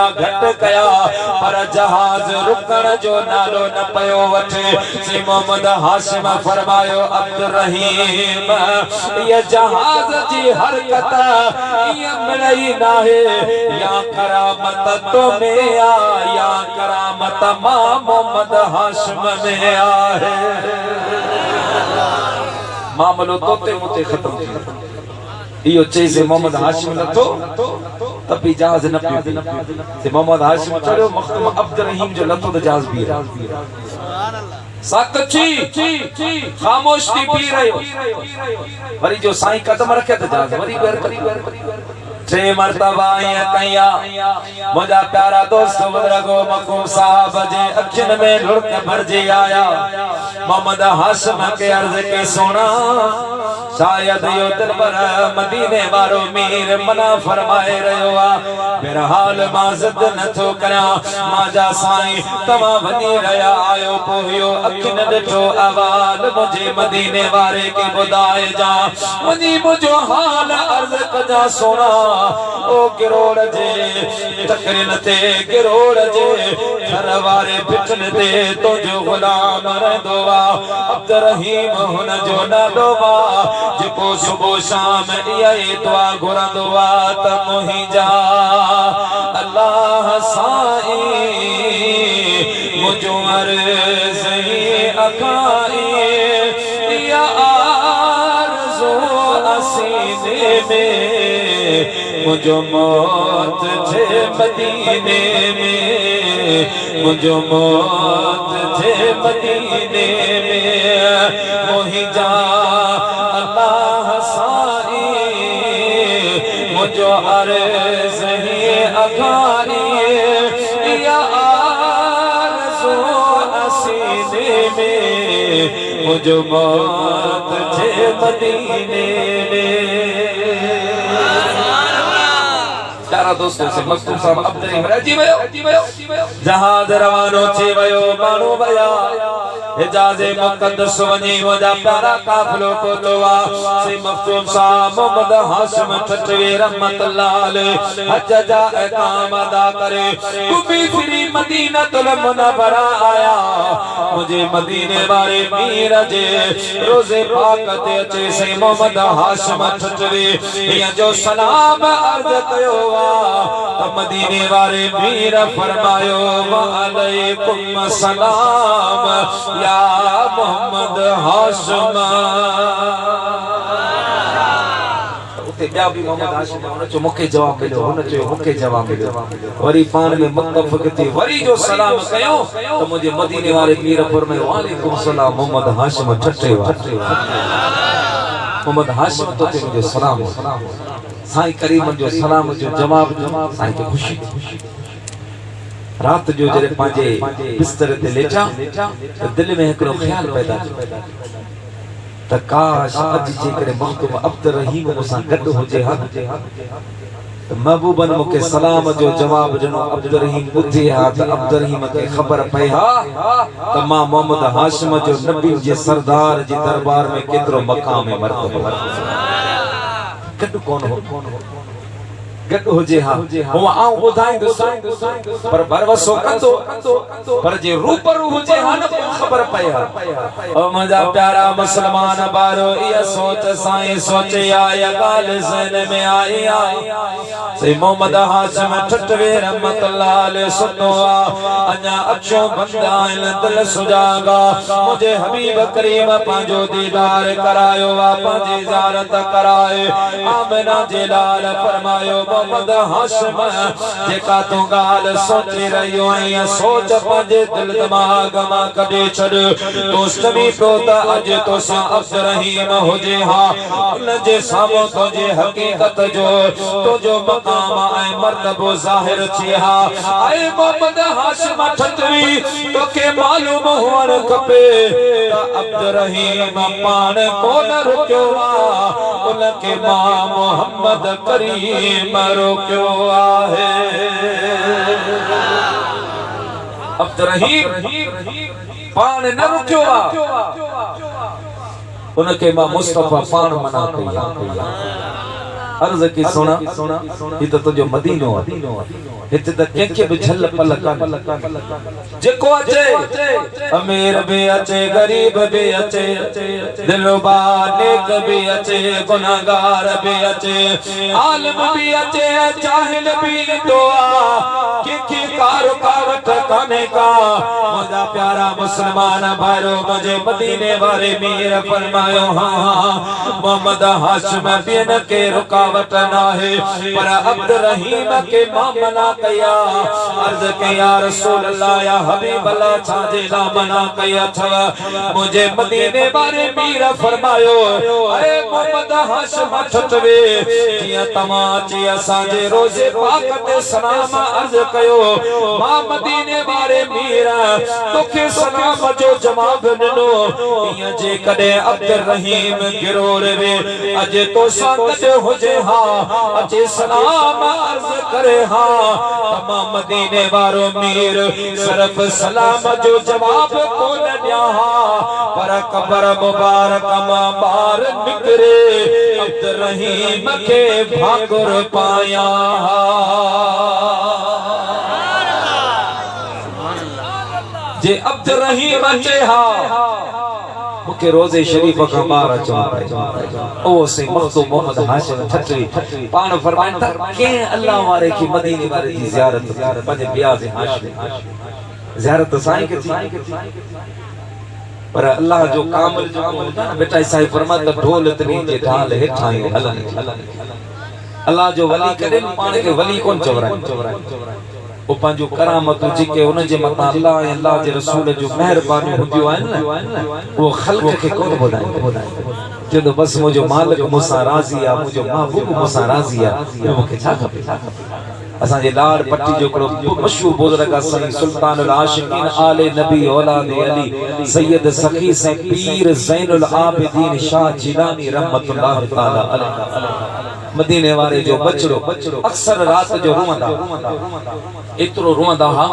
पर जहाज रुकण जो नालो न पयो वठे सी मोहम्मद हाशिम फरमायो अब्द रहीम ये जहाज जी हरकत ये मिलई नाहे या करामत तो में या करामत मां मोहम्मद हाशिम में आहे मामलो तोते मुते खत्म थी इयो चई से मोहम्मद हाशिम नथो तब भी जहाज न पियो से मोहम्मद हाशिम चढ़ियो मखदूम अब्द रहीम जो लथो तो जहाज भी सुभान अल्लाह साकची खामोश थी पी रहियो वरी जो साईं कदम रखे त जहाज वरी ॿीहर टे मरतबा या कया मुंजा प्यारा दोस्त बुजुर्गो मखदूम साहब जे अखियन में लुढ़क भरजी आया मोहम्मद हाशिम के अर्ज के सोना शायद यो दिल पर मदीने वारो मीर मना फरमाए रयो आ मेरा हाल मां जिद नथो करा माजा साईं तवा वनी रया आयो पोयो अखिन ॾिठो अवाल मुझे मदीने वारे के बुधाए जा मुझी मुझो हाल अर्ज कजा सोना ओ गिरोड़ जे तकरीन ते गिरोड़ जे घर वारे बिठन ते तो जो गुलाम रहंदो वा अब्द रहीम हुन जो नालो वा जेको सुबह शाम इहा दुआ घुरंदो वा त मुंहिंजा अल्लाह साईं मुझो अर्ज़ अखाई या आरज़ू असीने में मुझो मौत थे मदीने में मुझो मौत थे मदीने में मुंहिंजा अल्लाह साईं मुझो अर्ज़ अखाई या आरज़ू असीने में मुझो मौत थे मदीने में प्यारा दोस्तों से मखदूम साहब अब्द रहीम राजी वयो जहाज रवानो थी वयो मानो वया हिजाज़े मुक़द्दस वनी मुंजा प्यारा काफ़िलो पहुतो वा से मखदूम साहब मोहम्मद हाशिम ठठवे रहमतुल्लाह अलैह हज जा इक़ाम अदा करे घूमी फिरी मदीनतुल मुनव्वरा आया मुझे मदीने वाले मीर जे रोज़े पाक ते अचे से मोहम्मद हाशिम ठठवे या जो सलाम अर्ज़ कयो वा मदीने वाले मीर फरमायो वा अलैकुम सलाम या मोहम्मद हाशिम उते ॿिया बि मोहम्मद हाशिम हुन चयो मूंखे जवाब मिलियो हुन चयो मूंखे जवाब मिलियो वरी पाण में मुतफ़िक़ थी वरी जो सलाम कयो त मुंहिंजे मदीने वारे मीर फरमायो वालेकुम सलाम मोहम्मद हाशिम ठठे मोहम्मद हाशिम तो ते मुंहिंजो सलाम साईं करीम जो सलाम जो जवाब साईं खे ख़ुशी रात जो जरे पांजे बिस्तर ते लेटा तो दिल में एकड़ो ख्याल पैदा त काश अज जे करे महतूम अब्दुर रहीम मुसा गड होजे हा तो महबूबन मुके सलाम जो जवाब जनो अब्दुर रहीम बुद्धि हा त अब्दुर रहीम के खबर पई हा त मां मोहम्मद हाशिम जो नबी जे सरदार जे दरबार में केतरो मकाम है मर्तबा गड कौन हो गड होजे हा हो आऊं बुधाइंदो पर भरवसो कंदो पर जे रूबरू होजे हा न खबर पई हा ओ मुंजा प्यारा मुसलमान बारो ये सोच साईं सोचे आया गाल ज़हन में आई से मोहम्मद हाशिम ठटवे रहमतुल्लाह अलैहि सुनो अन्या अछो बंदा इन दिल सुजागा मुझे हबीब करीम पांजो दीदार करायो वा पांजी ज़ियारत कराए आमना जे लाल फरमायो मोहम्मद हाशिम जेका तू गाल सोचे रहियो है सोच पंहिंजे दिल दिमाग मां कढे छॾ दोस्त भी पियो त अज तोसां अब्दुर रहीम हुजे हा उन जे साम्हूं तुंहिंजे हक़ीक़त जो तुंहिंजो मक़ाम ऐं मर्तबो ज़ाहिर थी हा ऐं मोहम्मद हाशिम ठटवी तोखे मालूम हुअण खपे त अब्दुर रहीम पाण कोन रुकियो आहे उनखे मां मोहम्मद करीम रोकियो आहे अब्दुर रहीम पाण न रुकियो आहे उनखे मां मुस्तफा पाण मना कई अर्ज़ की सुना ही तो तुझो मदीनो आहे हिते त कंहिंखे बि झल पल कान जेको अचे अमीर भी अचे गरीब भी अचे दिलरुबा नेक भी अचे गुनाहगार भी अचे आलिम भी अचे जाहिल भी ईंदो आहे कंहिंखे कार कावट कान्हे का मुंहिंजा प्यारा मुस्लमान भाइरो मुंहिंजे मदीने वारे मीर फरमायो हाँ मोहम्मद हाशिम बिन के रुकावट नाहे पर अब्दुर रहीम के मां मना कया अर्ज के या रसूल अल्लाह या हबीब अल्लाह छाजे ला मना कया अथव मुझे मदीने वारे मीर फरमायो अरे मोहम्मद हाशिम ठटवे जिया तमाची असांजे रोजे पाक ते सलाम अर्ज कयो मां मदीने वारे मीर तोखे सलाम जो जवाब ॾिनो इया जे कदे अब्दुर रहीम गिरोर वे अज तो संगत हुजे हा अचे सलाम अर्ज करे हा तमाम मदीने वारो मीर सिर्फ सलाम जो जवाब कोन ॾिया पर कबर मुबारक मां बार निकरे अब्दुर रहीम के भाकुर पाया जे अब्दुर रहीम अचे हा मुके रोजे शरीफ का बार अचो ओ से मखदूम मोहम्मद हाशिम ठटवी पान फरमाइन था के अल्लाह वारे की मदीने वारे की जियारत पंजे ब्याज हाशिम जियारत साईं के थी पर अल्लाह जो कामिल जो होता ना बेटा ईसा फरमाता ढोल तनी जे ढाल हेठाई हलन अल्लाह जो वली करे पान के वली कोन चवराई ओ पंजो करामत जेके उन जे मता अल्लाह ऐं अल्लाह जे रसूल जो मेहरबानी हुंदियो आहिनि न वो खल्क के कोन ॿुधाए चलो बस मुझो मालिक मुसा राज़ी आ मुझो महबूब मुसा राज़ी आ यो मूंखे छा खपे असा जे लाड़ पट्टी जो करो मशहूर बुजुर्ग सही सुल्तान अल आशिकीन आले नबी औलाद अली सैयद सखी से पीर ज़ैनुल आबिदीन शाह जिलानी रहमतुल्लाह तआला अलैह मदीने वाले जो बचड़ो अक्सर रात जो रोंदा इतरो रोंदा हा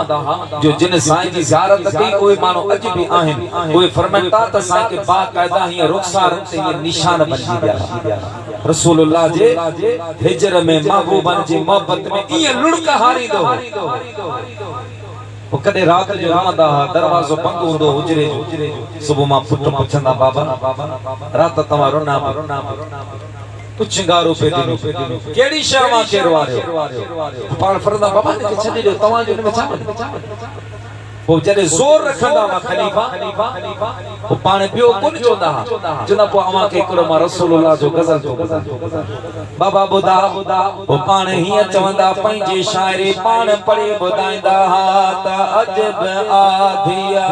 जो जिन साईं जी ज़ियारत कई कोई मानो अज भी आहिन कोई फरमाता त साईं के बाकायदा ही रुखसार ते ये निशान बची गया रसूलुल्लाह जे हिजर में महबूबन जी मोहब्बत में ये लुड़क हारी दो वो कदे रात जो रोंदा दरवाजो बंद होंदो हुजरे जो सुबह मां पुट पुछंदा बाबा रात तवा रोना कुछ गारो पे दिनो केड़ी शर्मा केरवारे पाण फरदा बाबा ने छडी दो तवा जो में छा वो जरे जोर रखंदा मा खलीफा वो पाण बियो कोन चोंदा जना पो अमा के करो मा रसूलुल्लाह जो गजल तो बाबा बुदा वो पाण ही चवंदा पंजे शायरी पाण पढ़े बुदाइंदा त अजब आधिया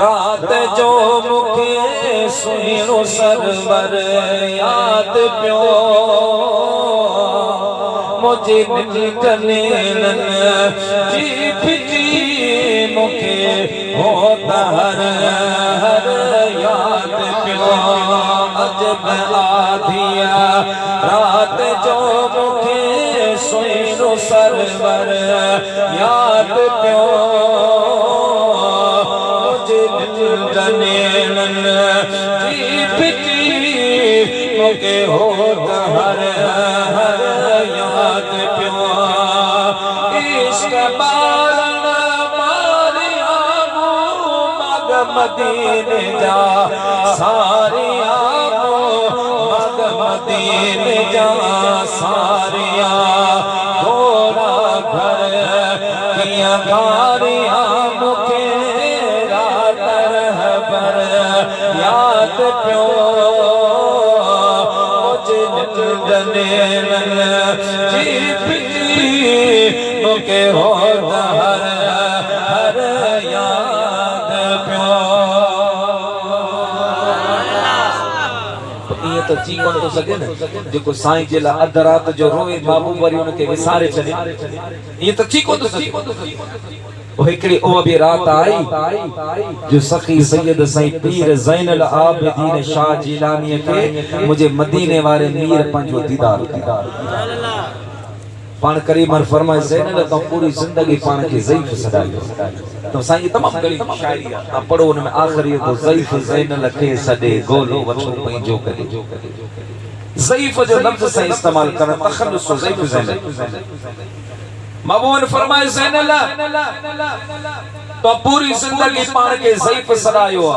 रात जो मुखे सुहिणो सरवर याद पियो मुझे निकलेन जी फिटी मुखे होता हर हर याद प्यो अजब आधिया रात जो मुखे सोइनो सरवर याद प्यो मुझे निकलेन जी फिटी मुखे होता हर हर याद प्यो इश्क बारन मारिया मग मदीने जा सारिया मग मदीने जा सारिया थोड़ा घर किया गारिया मुखे रात रहबर याद प्यो जी मुके होता हर हर याद प्यो ये तो जी कोन तो सके न जेको साईं जे ला अध रात जो रोए बाबू वरी उनके विसारे छॾे ये तो जी कोन तो सके वो हिकड़ी ओ भी रात आई जो सखी सैयद साईं पीर ज़ैनुल आबिदीन शाह जिलानी के मुझे मदीने वाले मीर पंजो दीदार पान करीमन फरमाए ज़ैनुल तो पूरी जिंदगी पान के ज़ईफ सदायो तो साईं तमाम गली शायरी आप पढ़ो उनमें आखिरी तो ज़ईफ ज़ैनुल के सदे गोलो वठो पंजो करे ज़ईफ जो लफ्ज से इस्तेमाल कर तखल्लुस ज़ईफ ज़ैनुल महबूब फरमाए ज़ैनुल तो पूरी जिंदगी पान के ज़ईफ सदायो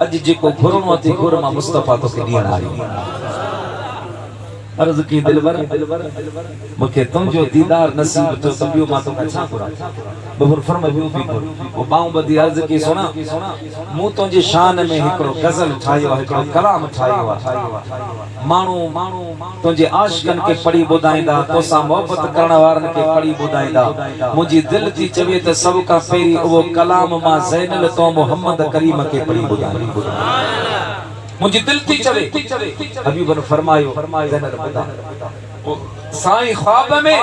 अज जेको घुरनो थी घुरमा मुस्तफा तो के ॾियण आयो अर्ज की दिलबर मुखे तुमजो दीदार नसीब तो तबियो मा तो अच्छा घुरा बबुर फरमाए बियो भी घुर वो बाऊ बदी अर्ज की सुना मु तुझे शान में हिकड़ो गजल ठायो हिकड़ो कलाम ठायो मानू तुझे आशिकन के पढ़ी बुधाईंदा तोसा मोहब्बत करण वारन के पढ़ी बुधाईंदा मुजी दिल थी चवे त सब का पेरी वो कलाम मा ज़ैनुल तो मोहम्मद करीम के पढ़ी बुधाई मुझे दिल थी चवे हबीब ने फरमायो ज़ैनुल बुधा साईं ख्वाब में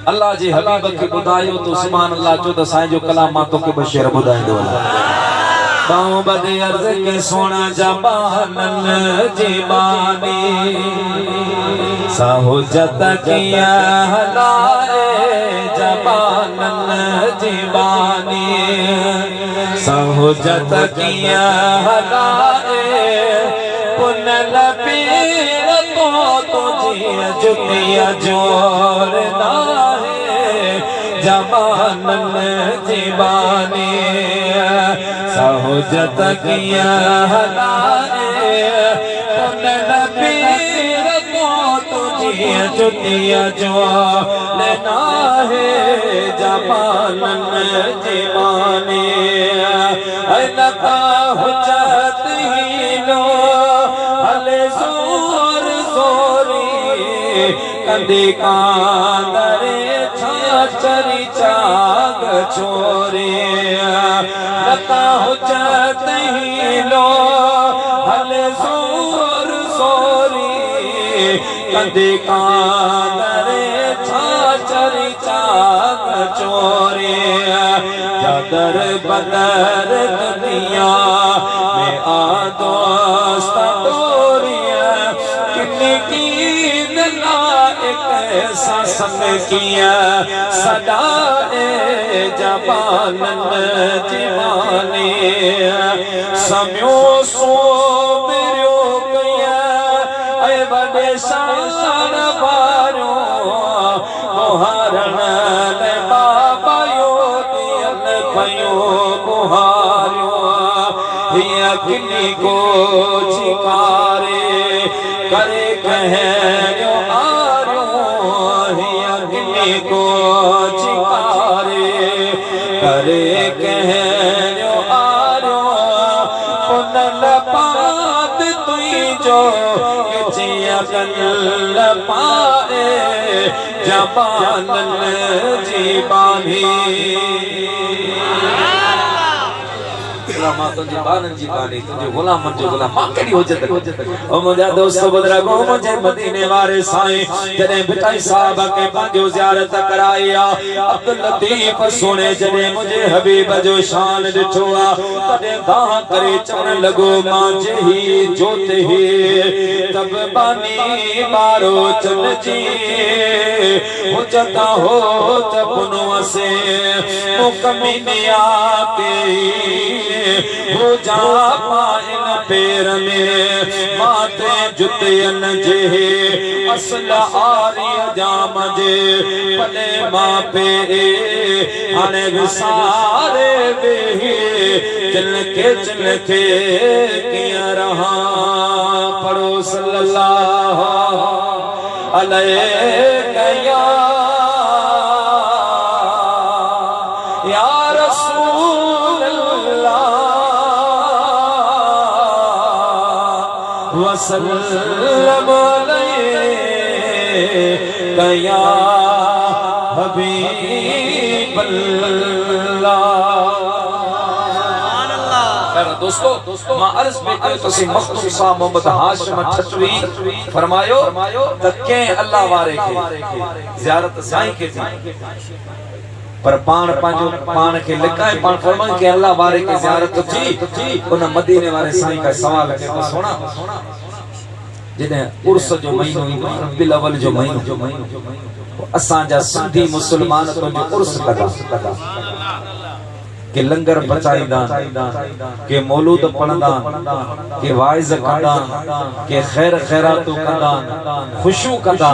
अल्लाह जे हबीब के बुधायो तो सुभान अल्लाह चो त साईं जो कलाम मा तो के बशेर बुधाईंदो बाऊ बदे अर्ज के सोना जबानन जीबानी साहुजत किया हलाए जबानन जीबानी साहुजत किया हलाए पुनल पीर तो तुझे जुतिया जोड़ना है जबानन जीबानी साहुजत किया हलाए पुनल पीर तो तुझे जुतिया जोड़ना है जबानन जीबानी नका हुज्जत ही लो हले जोर जोरी कंदी कांदरे छाचरी चाग छोरी नका हुज्जत ही लो हले जोर जोरी कंदी कांदरे छाचरी चाग चोरी दर बदर दुनिया में दोस्त तोरिया कितनी की लायक ऐसा संग किया सदाए जबानन जीवानी सम्यो सो मेरो किया ऐ बड़े शान बारो मुहारण ले बाबा यो दियन भयो मुहारो हिया किनी को छिकारे करे कहरो आरो हिया किनी को छिकारे करे कहरो आरो पुनल पात तुई जो किचिया गल पाए जबानन जीबानी अल्लाह मां तुझे बानन जी बानी तुझे गुलामन जो गुलाम मां केडी हुजत ओ मुजा दोस्त बुजुर्गो मुझे मदीने वाले साईं जने बिटाई साहब के पंजो ज़ियारत कराया अब्दुल लतीफ सुने जने मुझे हबीब जो शान दिठोआ तने दा करे चवन लगो मां जही जोते ही तब बानी मारो चल जी हुजता हो तपनो से मुकमिनिया के हो जा पाइन पैर में माते जुतियन जे असल आरी जाम जे पले मां पे आने विसारे वे चल के किया रहा पढ़ो सल्लल्लाहु अलैहि या रसूल अल्लाह वसल्लम अलैका या हबीब अल्लाह। दोस्तों मां अर्ज में कयो तसी मखदूम सा मोहम्मद हाशिम ठटवी फरमायो त के अल्लाह वारे के ज़ियारत साईं के थी पर पाण पांजो पाण के लिकाए पाण फरमाए के अल्लाह वारे के ज़ियारत थी उन मदीने वाले साईं का सवाल के तो सुना जने उर्स जो महीनो रबीउल अव्वल जो महीनो असा जा सिंधी मुसलमान तो जो उर्स कदा के लंगर बचाईदा के मौलूद पढ़दा के वाइज कंदा के खैर खैरातू कंदा खुशू कंदा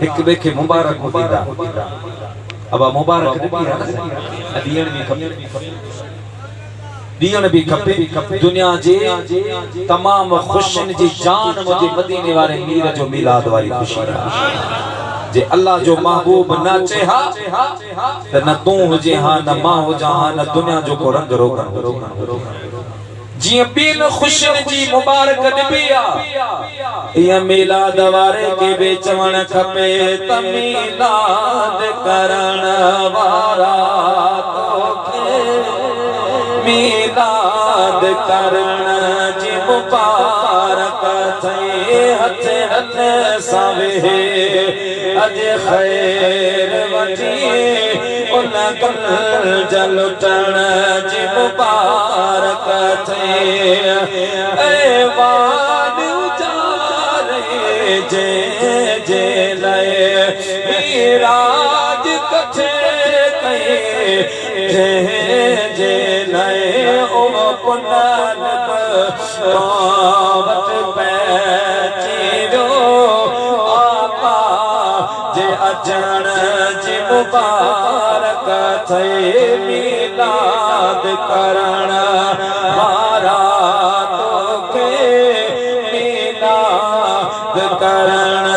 एक बे के मुबारक दीदा अब मुबारक दी है दियण भी खपे दुनिया जे तमाम खुशियन जी जान मुझे मदीने वाले मीर जो मिलाद वाली खुशी जे अल्लाह जो महबूब नाचे हा त न तू हुजे हा न मां हुजा हा न दुनिया जो को रंग रोगन जी बिन खुशियन जी मुबारक दिबिया ये मिलाद वारे के बेचवण खपे त मिलाद करण वारा तोखे मिलाद करण जी मुबारक थे हथ हथ सावे अज खैर वठी उन कल जलुटण जी मुबारक थे ए वाद उजारे जे जे लए मीराज कथे कए जे जे लए ओ पुनन पावत पैचो आपा जे अजण जी मुबारक थे मिलाद करण वारा तोखे मिलाद करण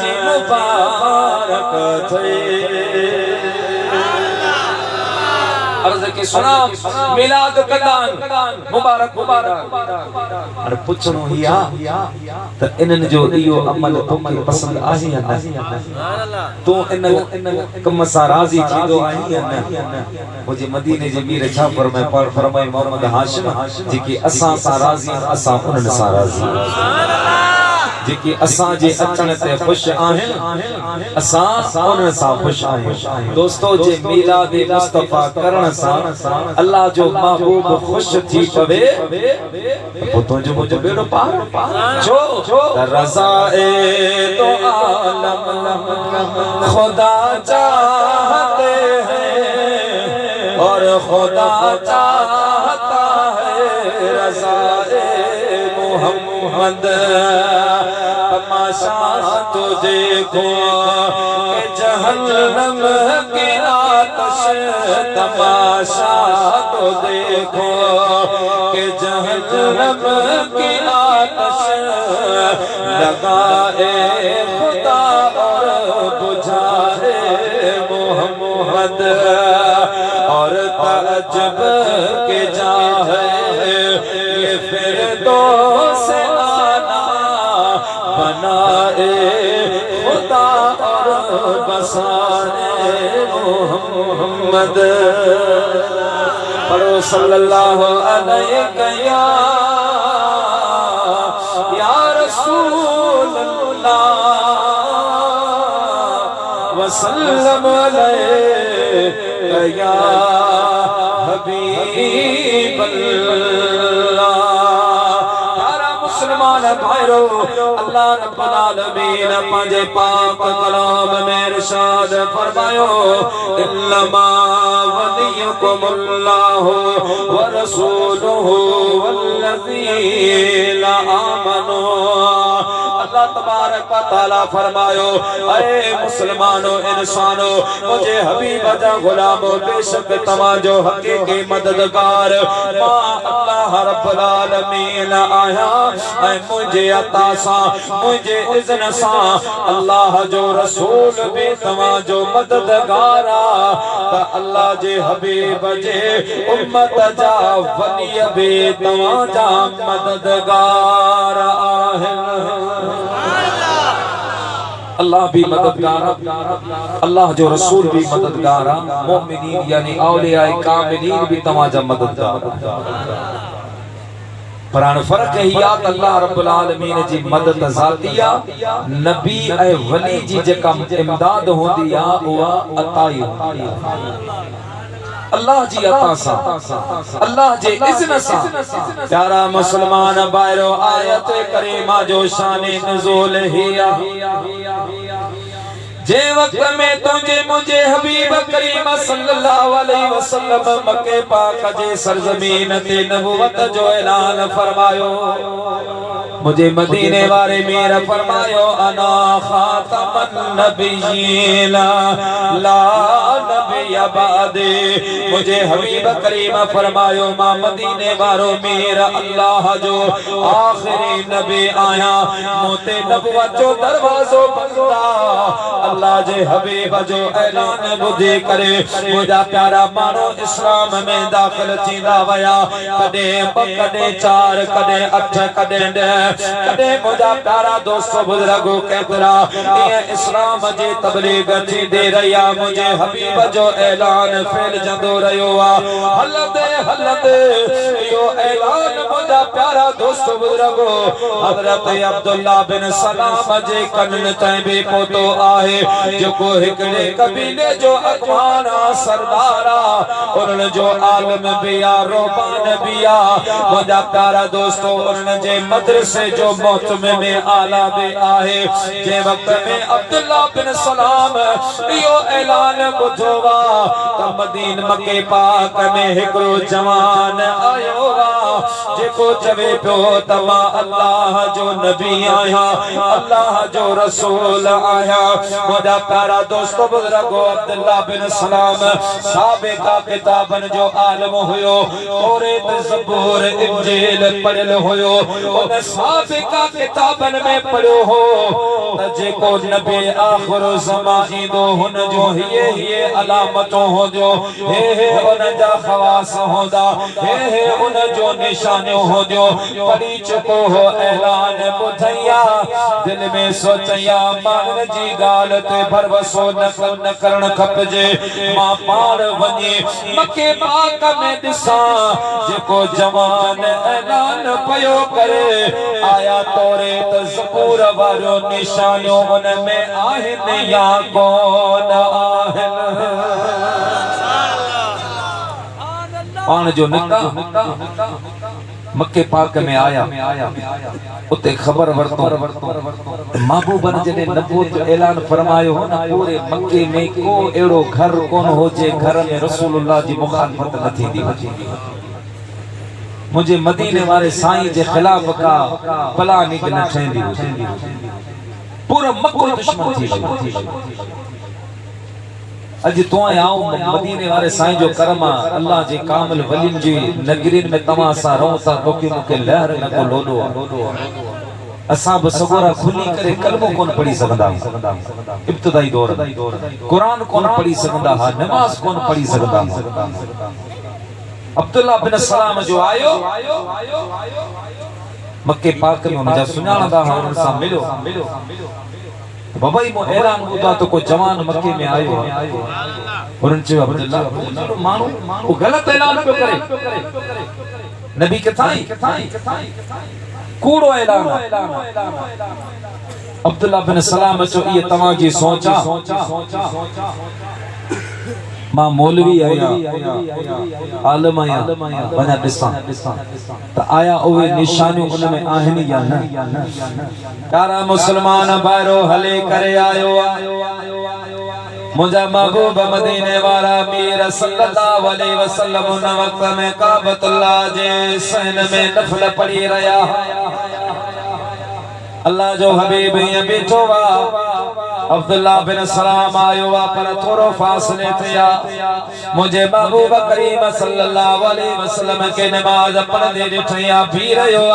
जी मुबारक थे अर्ज के सुना मिलाद कदान मुबारक मुबारक अरे पुछणो हिया त इनन जो इयो अमल तोखे पसंद आहे या न तू इन कम सा राजी थींदो आहे या न मुझे मदीने जे मीर छा फरमाए मोहम्मद हाशिम जेके असा सा राजी असा उनन सा राजी जेके असा जे अचण ते खुश आहिन असा उनन सा खुश आहिन दोस्तों जे मिलाद मुस्तफा करण सा अल्लाह जो महबूब खुश थी पवे तो तुझो मुझो बेड़ो पार छो रज़ा ए तो आलम खुदा चाहते हैं और खुदा चाहता है रज़ा ए मोहम्मद तमाशा तो देखो कि जहन्नम की आतिश तमाशा तो देखो कि जहन्नम की आतिश लगाए खुदा और बुझाए मोहम्मद और ताज्जुब के जाहे ये फिरदौस आला बनाए खुदा और बसाए मोहम्मद मोहम्मद पढ़ो सल्लल्लाहु अलैहि या रसूल अल्लाह वसल्लम अलैहि या हबीब अल्लाह। प्यारा मुसलमान भाइरो, अल्लाह रब्बुल आलमीन पंहिंजे पाक कलाम में इरशाद फरमायो इन्नमा वलियुकुमुल्लाहु व रसूलुहु वल्लज़ीना आमनू। अल्लाह तबारक व तआला फरमायो अरे मुसलमानो इंसानो मुझे हबीब जा गुलामो बेशक तमाजो हकीकी मददगार मां अल्लाह रब्बुल आलमीन आया ऐ मुझे अता सा मुझे इज़्न सा अल्लाह जो रसूल भी तमाजो मददगार ता अल्लाह जे हबीब जे उम्मत जा वली भी तमाजा मददगार आहिन। अल्लाह भी मददगार, अल्लाह जो रसूल भी मददगार, मोमिनीन यानी औलिया कामिलीन भी तमाजा मददगार। पर फर्क है याद अल्लाह रब्बुल आलमीन जी मदद ज़ातिया नबी ऐ वली जी जेका इमदाद होंदी आ उहा अताई होंदी आ अल्लाह जी अता सा अल्लाह जे इज़्न सा। प्यारा मुसलमान भाइरो आयत करीमा जो शान नुज़ूल हिया जे वक्त में तुझे मुझे हबीब करीम सल्लल्लाहु अलैहि वसल्लम मक्के पाक जे सरजमीन ते नबुवत जो ऐलान फरमायो मुझे मदीने वाले मेरा फरमायो अना खातमन नबिय्यीन ला नबिय बादे। मुझे हबीब करीम फरमायो मां मदीने वालो मेरा अल्लाह जो आखिरी नबी आया मोते नबुवत जो दरवाजो बंदा अल्लाह जे हबीब जो ऐलान बुधी करे मुझा प्यारा मानो इस्लाम में दाखिल थींदा वया कदे कदे 4 कदे 8 कदे 10 कदे मुझा प्यारा दोस्तों बुजुर्गो केतरा ये इस्लाम जे तबलीग थी दे रहा मुझे हबीब जो ऐलान फैल जंदो रयो आ हलंदे हलंदे यो ऐलान मुझा प्यारा दोस्तों बुजुर्गो हजरत अब्दुल्ला बिन सलाम जे कनन तै भी पोतो आहे जो हिकड़े कबीले जो अगवान सरदारा उन जो आलम बिया रोबान बिया मुझा प्यारा दोस्तों उन जे मदरसे जो मोहतमे में आला भी आहे जे वक्त में अब्दुल्ला बिन सलाम यो ऐलान बुधोवा त मदीन मके पाक में हिकड़ो जवान आयो वा जेको चवे पियो त मां अल्लाह जो नबी आया अल्लाह जो रसूल आया। मुझा प्यारा दोस्तों बुजुर्गो अब्दुल्ला बिन सलाम साबिका किताबन जो आलम हुयो तौरात ज़बूर इंजील पढ़ल हुयो उन साबिका किताबन में पढ़ो हो त जेको नबी आखिर ज़मानी दो हुन जो ये अलामतों हो जो हे उन जा खवास होदा हे उन जो निशानियों हो जो पढ़ी चुको हो ऐलान बुधैया दिल में सोचया मान जी गाल ते भरवसो न करण खपजे मां पार वने मके पाक में दिसा जेको जवान ऐलान पयो करे आया तौरात ज़बूर वारो निशानियों उन में आहिन या कोन आहिन। पान जो निका मक्के पाक में आया उते खबर वरतो महबूबन जने नबूत ऐलान फरमायो हो ना पूरे मक्के में को एड़ो घर कोन हो जे घर में रसूलुल्लाह जी मुखालफत न थींदी हुजे। मुझे मदीने वाले साईं जे खिलाफ का भला निक न ठहंदी हुजे पूरा मक्को दुश्मन थी अज तो आओ मदीने वाले साईं जो करमा अल्लाह जे कामिल वलीन जी नगरीन में तमा सा रहो ता रोके मुके लहर न को लोडो असा ब सगोरा खुली करे कलमो कोन पढ़ी सकदा इब्तिदाई दौर कुरान कोन पढ़ी सकदा हा नमाज कोन पढ़ी सकदा। अब्दुल्ला बिन सलाम जो आयो मक्के पाक में मुझा सुनादा हा उन सा मिलो बाबा ही ऐलान ॿुधा तो को जवान मक्के में आयो उन्हनि चयो अब्दुल्ला माण्हू वो ग़लत ऐलान पियो करे नबी किथां कूड़ो ऐलान अब्दुल्ला बिन सलाम चो ये तव्हां जी सोचा मां मौलवी आया आलम आया वना ॾिसां त आया उहे निशानियूं उन में आहिनि या न प्यारा मुस्लमान भाइरो हले करे आयो मुझा महबूब मदीने वाला मीर सल्लल्लाहु अलैहि वसल्लम उन वक्त में काबतुल्लाह जे सहन में नफल पढ़ी रहा अल्लाह जो हबीब ये बैठो वा अब्दुल्ला बिन सलाम आयो वा पर थोरो फासले थिया मुझे महबूब करीम सल्लल्लाहु अलैहि वसल्लम के नमाज पढ़दे ॾिठया भी रहियो आ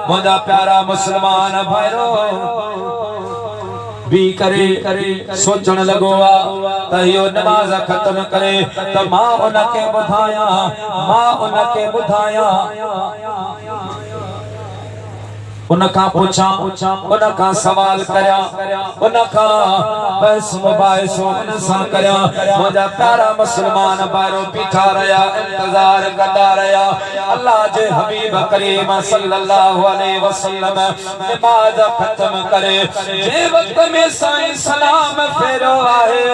मुझा प्यारा मुस्लमान भाइरो भी करे सोचण लगो आ त यो नमाज खत्म करे त मां उनके बुधाया उनका पूछा उनका सवाल करया उनका बहस मुबाहिसो उनसा करया मुझा प्यारा मुस्लमान भाइरो बीठा रहा इंतजार करदा रहा अल्लाह जे हबीब करीम सल्लल्लाहु अलैहि वसल्लम नमाज खत्म करे जे वक्त में साईं सलाम फेरो आहे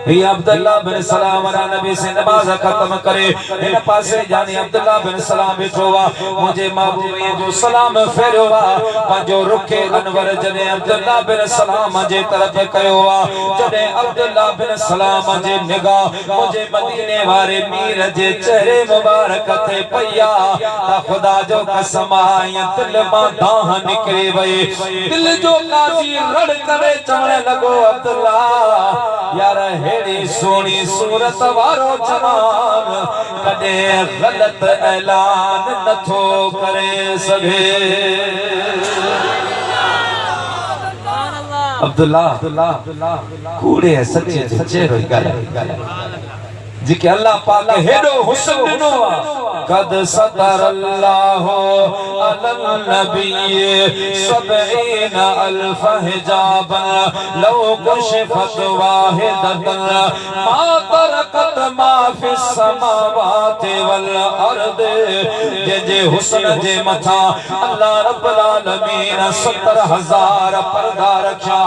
ये अब्दुल्ला बिन सलाम वाला नबी से नमाज खत्म करे इन पासे जाने अब्दुल्ला बिन सलाम बैठोवा मुझे महबूब ये जो सलाम फेरोवा पंजो रुखे अनवर जने अब्दुल्ला बिन सलाम जे तरफ कयोवा जने अब्दुल्ला बिन सलाम जे निगाह मुझे मदीने वाले मीर जे चेहरे मुबारक थे पया ता खुदा जो कसम आया दिल मां दाह निकले वई दिल जो काजी रड़ करे चवण लगो अब्दुल्ला यार हेड़ी सोनी सूरत वारो जवान कदे गलत ऐलान नथो करे सके अब्दुल्ला कूड़े सच्चे सच्चे रोई गाल जिके अल्लाह पाक हेडो हुस्न दिनो कद सतर अल्लाह अलल नबी 70 अल्फ हिजाब लौ कुशफत वाहिदतन मा तरकत मा फिस समावाति वल अर्द जे हुस्न जे मथा अल्लाह रब्बुल आलमीन 70,000 पर्दा रखा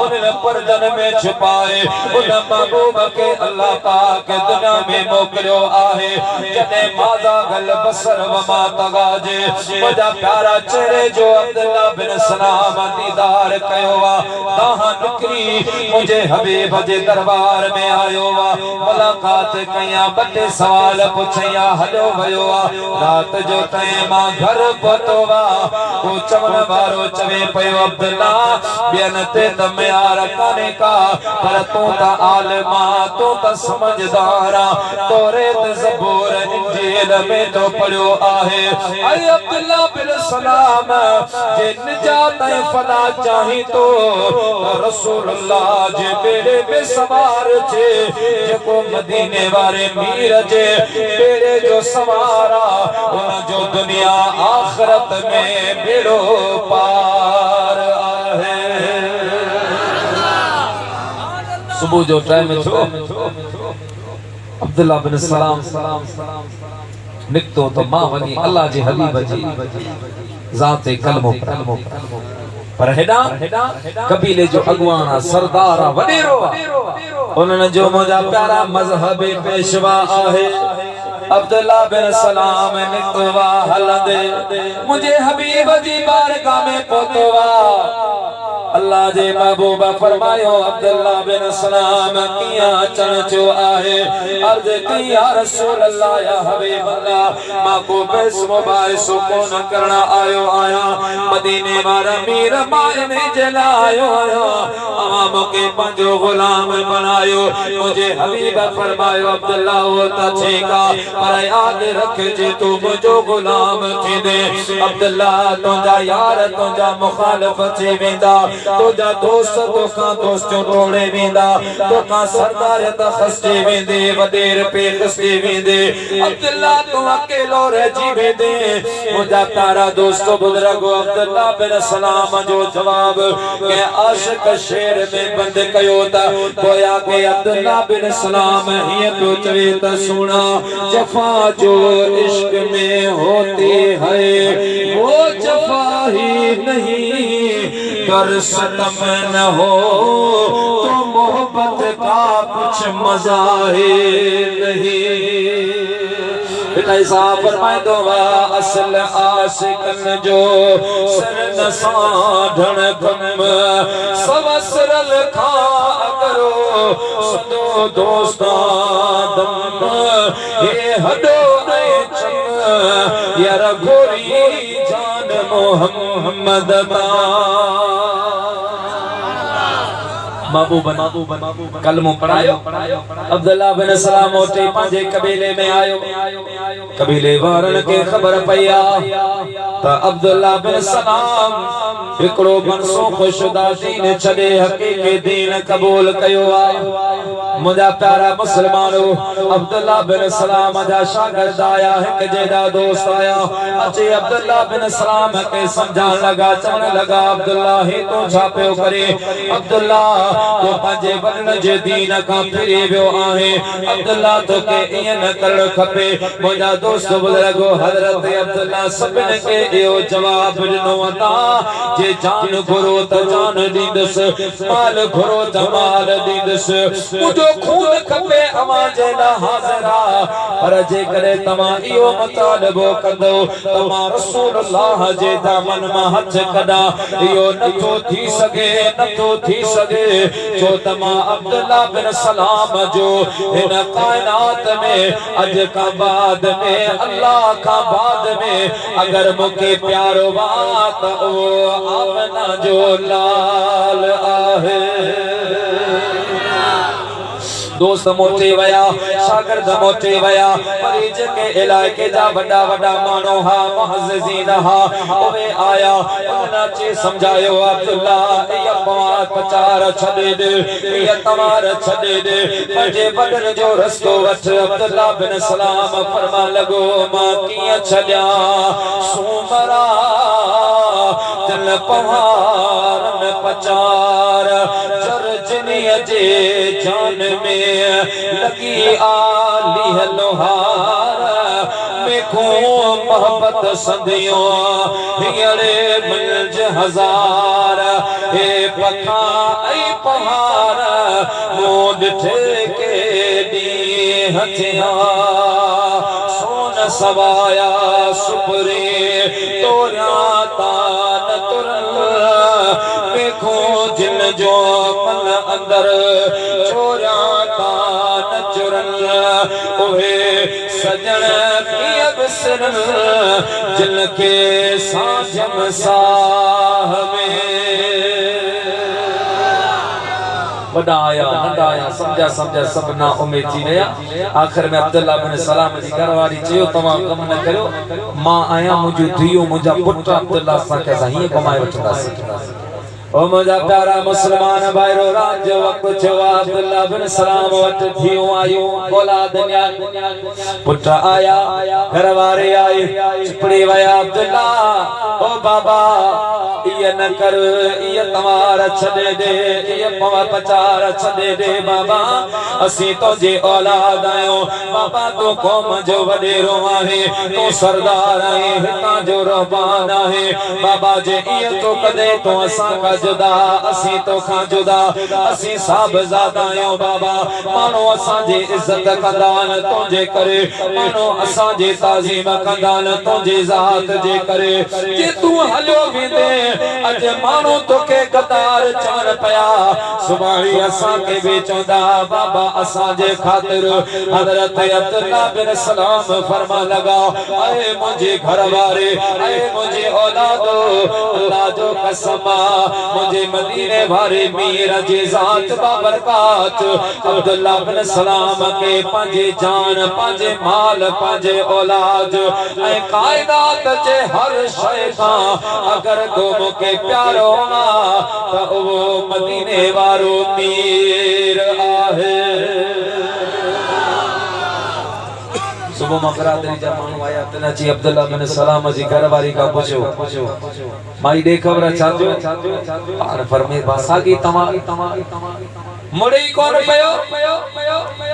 उन पर्दन में छुपाए उन महबूब के अल्लाह पाक दुनिया में मोकलियो आहे जने माजा गल बसर व मा तगाजे मुझा प्यारा चेहरे जो अब्दुल्ला बिन सलाम दीदार कयो वा ताहा निकरी मुझे हबीब जे दरबार में आयो वा मुलाकात कया बटे सवाल पुछया हलो भयो वा रात जो तय मां घर पहुतो वा को चवण वारो चवे पयो अब्दुल्ला बियन ते तमयार काने का पर तू ता आलिमा तू ता समझदार तौरेत ज़बूर इंजील में तो पढ़ियो आहे ऐ अब्दुल्ला बिन सलाम जे निजात ऐं फला चाही तो रसूलुल्लाह जे बेड़े में सवार छे जेको मदीने वाले मीर जे बेड़े जो सवारा उन जो दुनिया आखिरत में बेड़ो पार आहे सुबह जो टाइम छो अब्दुल्ला बिन सलाम निकतो तो मां वनी अल्लाह जे हबीब जी जाते कलमो पर हेडा कबीले जो अगवान सरदार वडेरो उन्हनि जो मुझा प्यारा मजहब पेशवा आहे अब्दुल्ला बिन सलाम निकतो वा हलंदे मुझे हबीब जी बारगाह में पहुतो वा अल्लाह जे महबूब फरमायो अब्दुल्ला बिन सलाम किया अचण जो आहे अर्ज की या रसूल अल्लाह या हबीब अल्लाह मां को बस मुबारक कोन करना आयो आया मदीने वाला मीर मारने जलायो आया आवाम के पंजो गुलाम बनायो मुझे हबीब फरमायो अब्दुल्ला वो ता छेका पर याद रख जे तू मुझो गुलाम थी दे अब्दुल्ला तुझा यार तुझा मुखालिफ थी वेंदा तुझा दोस्त तोखां दोस्तों टोड़े वेंदा तोखां सरदार त खस्ते वेंदे वडेर पे खस्ते वेंदे अब्दुल्ला तू अकेलो रह जी वेंदे मुझा प्यारा दोस्त बुजुर्ग अब्दुल्ला बिन सलाम जो जवाब के आशिक शेर में बंद कयो ता गोया के अब्दुल्ला बिन सलाम ये तो चवे ता सुना जफा जो इश्क में होती है वो जफा ही नहीं कर सतम न हो तो मोहब्बत का कुछ मजा ही नहीं। ऐसा फरमाए दो असल आशिकन जो सर नसा ढणकम सब सरल खा करो सुनो दोस्ता दम ये हडो चम यार गोरी जान मोहम्मद महबूबन कलमो पढ़ायो अब्दुल्ला बिन सलाम उठे पंहिंजे कबीले में आयो कबीले वारन के खबर पया त अब्दुल्ला बिन सलाम हिकड़ो मनसूख शुदा दीन छडे हकीकी दीन कबूल कयो आ। मुझा प्यारा मुसलमानो अब्दुल्ला बिन सलाम जा शागिर्द आया हिक जेदा दोस्त आया अचे अब्दुल्ला बिन सलाम के समझान लगा चवण लगा अब्दुल्ला ही तो छा पियो करे अब्दुल्ला तो पंहिंजे वॾनि जे दीन खां फिरी वियो आहे अब्दुल्ला तो के ईअं न करणु खपे। मुंहिंजा दोस्त बुज़ुर्ग हज़रत अब्दुल्ला सभिनी खे इहो जवाब ॾिनो अता जे जान घुरो त जान ॾींदुसि माल घुरो त माल ॾींदुसि मुंहिंजो खून खपे अवां जे लाइ हाज़िर आहे पर जेकॾहिं तव्हां इहो मुतालबो कंदो तव्हां रसूलुल्लाह जे दामन मां हथ कढा इहो नथो थी सघे जो तमा अब्दुल्ला बिन सलाम जो इन कायनात में अज का बाद में अल्लाह का बाद में अगर मुके प्यारो बात वो आमना जो लाल आहे। दोस्त मोटे वया शागिर्द मोटे वया मरीज के इलाके जा वडा वडा मानो हा मुहज्जिजीन हा ओवे आया उन्हनि चे समझायो अब्दुल्ला ये पवार पचार छडे दे ये तवार छडे दे पंहिंजे बदन जो रस्तो वठ अब्दुल्ला बिन सलाम फरमा लगो मां कीअं छड्या सूमरा दिल पवार पचार जरजनी जे जान में लगी आली लोहार मेखो मोहब्बत संदियो हियड़े मिलज हजार हे पखा ऐ पहाड़ मोड ठेके दी हथिया सोन सवाया सुपरे तोरा तान तुरल मेखो जिन जो मन अंदर चोरा तान चुरल ओहे सजन की अबसर जिनके साजम साह में बढ़ाया नंढाया समझा सब ना उम्मीद थी वया आखिर में अब्दुल्ला बिन सलाम जी घरवारी चयो तमाम कम न करो मां आया मुझो धियो मुझा पुट अब्दुल्ला सा कैसा ही कमाए वठंदासी ओ मुझा प्यारा मुसलमान भाईरो राज वक्त छवा अब्दुल्ला बिन सलाम वट थियो आयो औलाद न्या पुट आया घरवारे आए चिपड़ी वया अब्दुल्ला ओ बाबा ये न कर ये तवार छडे दे ये पवा पचार छडे दे बाबा असी तो जे औलाद आयो बाबा तो कौम जो वडेरो आहे तो सरदार आहे हिता जो रहबान आहे बाबा जे ये तो कदे तो असा का जुदा असी तो खा जुदा असी साहब ज़ादा आयो बाबा मानो असा जे इज्जत कंदान तुझे करे मानो असा जे ताजीम कंदान तुझे जात जे करे जे तू हलियो वेंदे अज मानो तोखे गदार चार पया सुभाणी असा के बेचंदा बाबा असा जे खातिर हजरत अब्दुल्ला बिन सलाम फरमा लगा ऐ मुझे घर वाले ऐ मुझे औलादो अल्लाह जो कसम मुझे मदीने वाले मीर जी जात बाबरकात अब्दुल्ला बिन सलाम के पंजे जान पंजे माल पंजे औलाद ऐ कायनात जे हर शय का अगर को के प्यारो ना तो वो मदीने वारो पीर आहे सुबह मकरादरी जा मानू आया तना जी अब्दुल्ला बिन सलाम जी घरवारी का पूछो माई दे खबर चाचो पार फरमे भाषा की तमा मुड़ी कौन पयो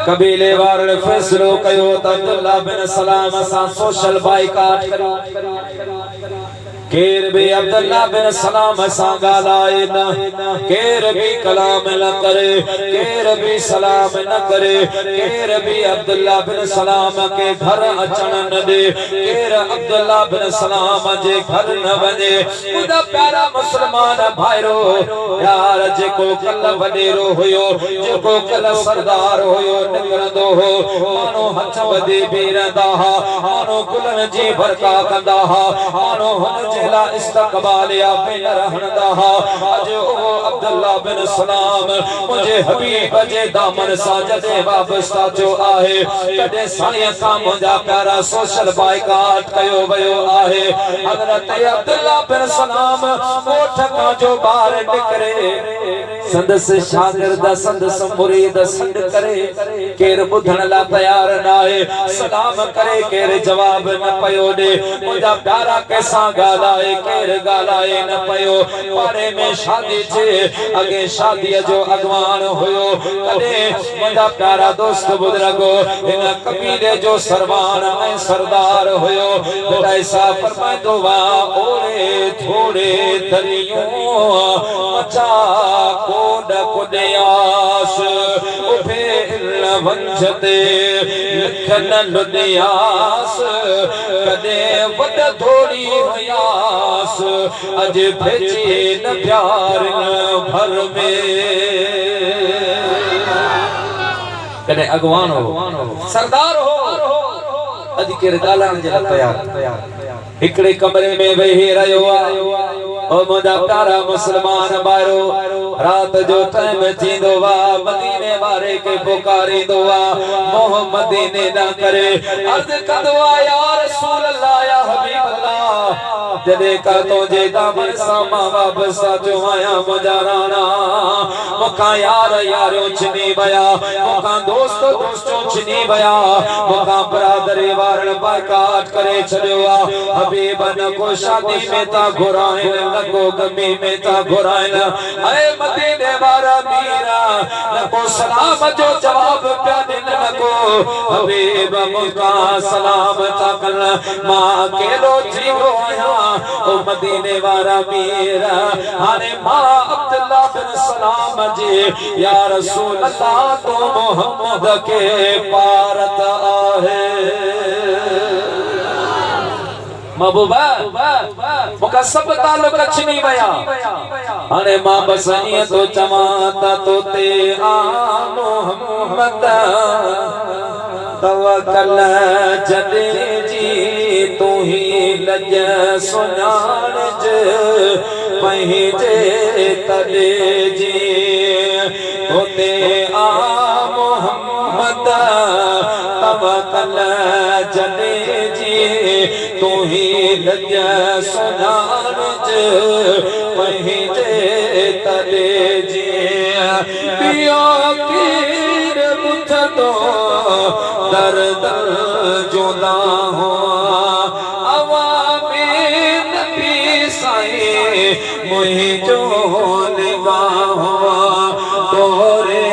कबीले वाले फैसलो कयो त अब्दुल्ला बिन सलाम सा सोशल बाइकाट करो केर भी अब्दुल्ला बिन सलाम सा गालाए न केर भी कलाम न करे केर भी सलाम न करे केर भी अब्दुल्ला बिन सलाम के घर अचन न दे केर अब्दुल्ला बिन सलाम जे घर न वने खुदा प्यारा मुसलमान भाईरो यार जेको कल वडेरो होयो जेको कल सरदार होयो निकरंदो हो मानो हथ वदे बीरंदा हा मानो गुलन जी भरका कंदा हा मानो हुन जेला इस्तकबाल या बिन रहंदा हा अज ओ अब्दुल्ला बिन सलाम मुझे हबीब जे दामन सा जदे वाबस्ता जो आहे कदे साईं सा मुंजा प्यारा सोशल बाइकाट कयो वयो आहे हजरत अब्दुल्ला बिन सलाम कोठ का जो बाहर निकरे संदस शागिर्द संदस मुरीद संद करे केर बुधण ला तैयार ना है सलाम करे केर जवाब न पयो दे मुंजा प्यारा कैसा गालाए केर गालाए न पयो पारे में शादी छे अगे शादी जो अगवान होयो कदे मुंजा प्यारा दोस्त बुजुर्गो इन कबीले जो सरवान ऐ सरदार होयो ऐसा फरमाइंदो वा ओरे थोड़े दरियो मचा कोड कुदियास उभे वंजते लिखन लुदियास कदे वड थोड़ी हुयास अज भेजी न प्यार भर में कदे अगवान हो सरदार हो अज केर गालान जे तैयार हिकड़े कमरे में वेही रहियो ओ मुंजा प्यारा मुसलमान भाइरो रात जो टाइम थींदो वा मदीने वारे के पुकारींदो वा मोहम्मद ने ना करे अर्ज कंदो या रसूल अल्लाह या हबीब अल्लाह जदे का तो जे दामन सामा वापस जो आया मुंजा राणा मुखा यार यारो छनी वया मुखा दोस्त दोस्तों छनी वया मुखा बरादरी वारन बाइकाट करे छड़ियो आ हबीब न को शादी में ता घुराइन न को गमी में ता घुराइन ऐ मदीने वारा मीरा न को सलाम जो जवाब प्या दिन न को हबीब मुका सलाम ता कल मां केलो जीवो आया ओ मदीने वारा मीरा हाने मां अब्दुल्ला बिन सलाम जी या रसूल अल्लाह तो मोहम्मद के पारत आहे महबूबा मुका सब ताल्लुक छनी वया हाने मां बस इए तो चमाता तो ते आ मोहम्मद तवक्कल जदे जी तू ही लज सुनान ज पहिजे तदे जी तोते आ मोहम्मद तवक्कल जदे जी तू ही लज सुनान ज पहिजे तदे जी पिया पीर बुथदो दर दर जोदा हो अवामीन भी साई मुही जो निगाह तोरे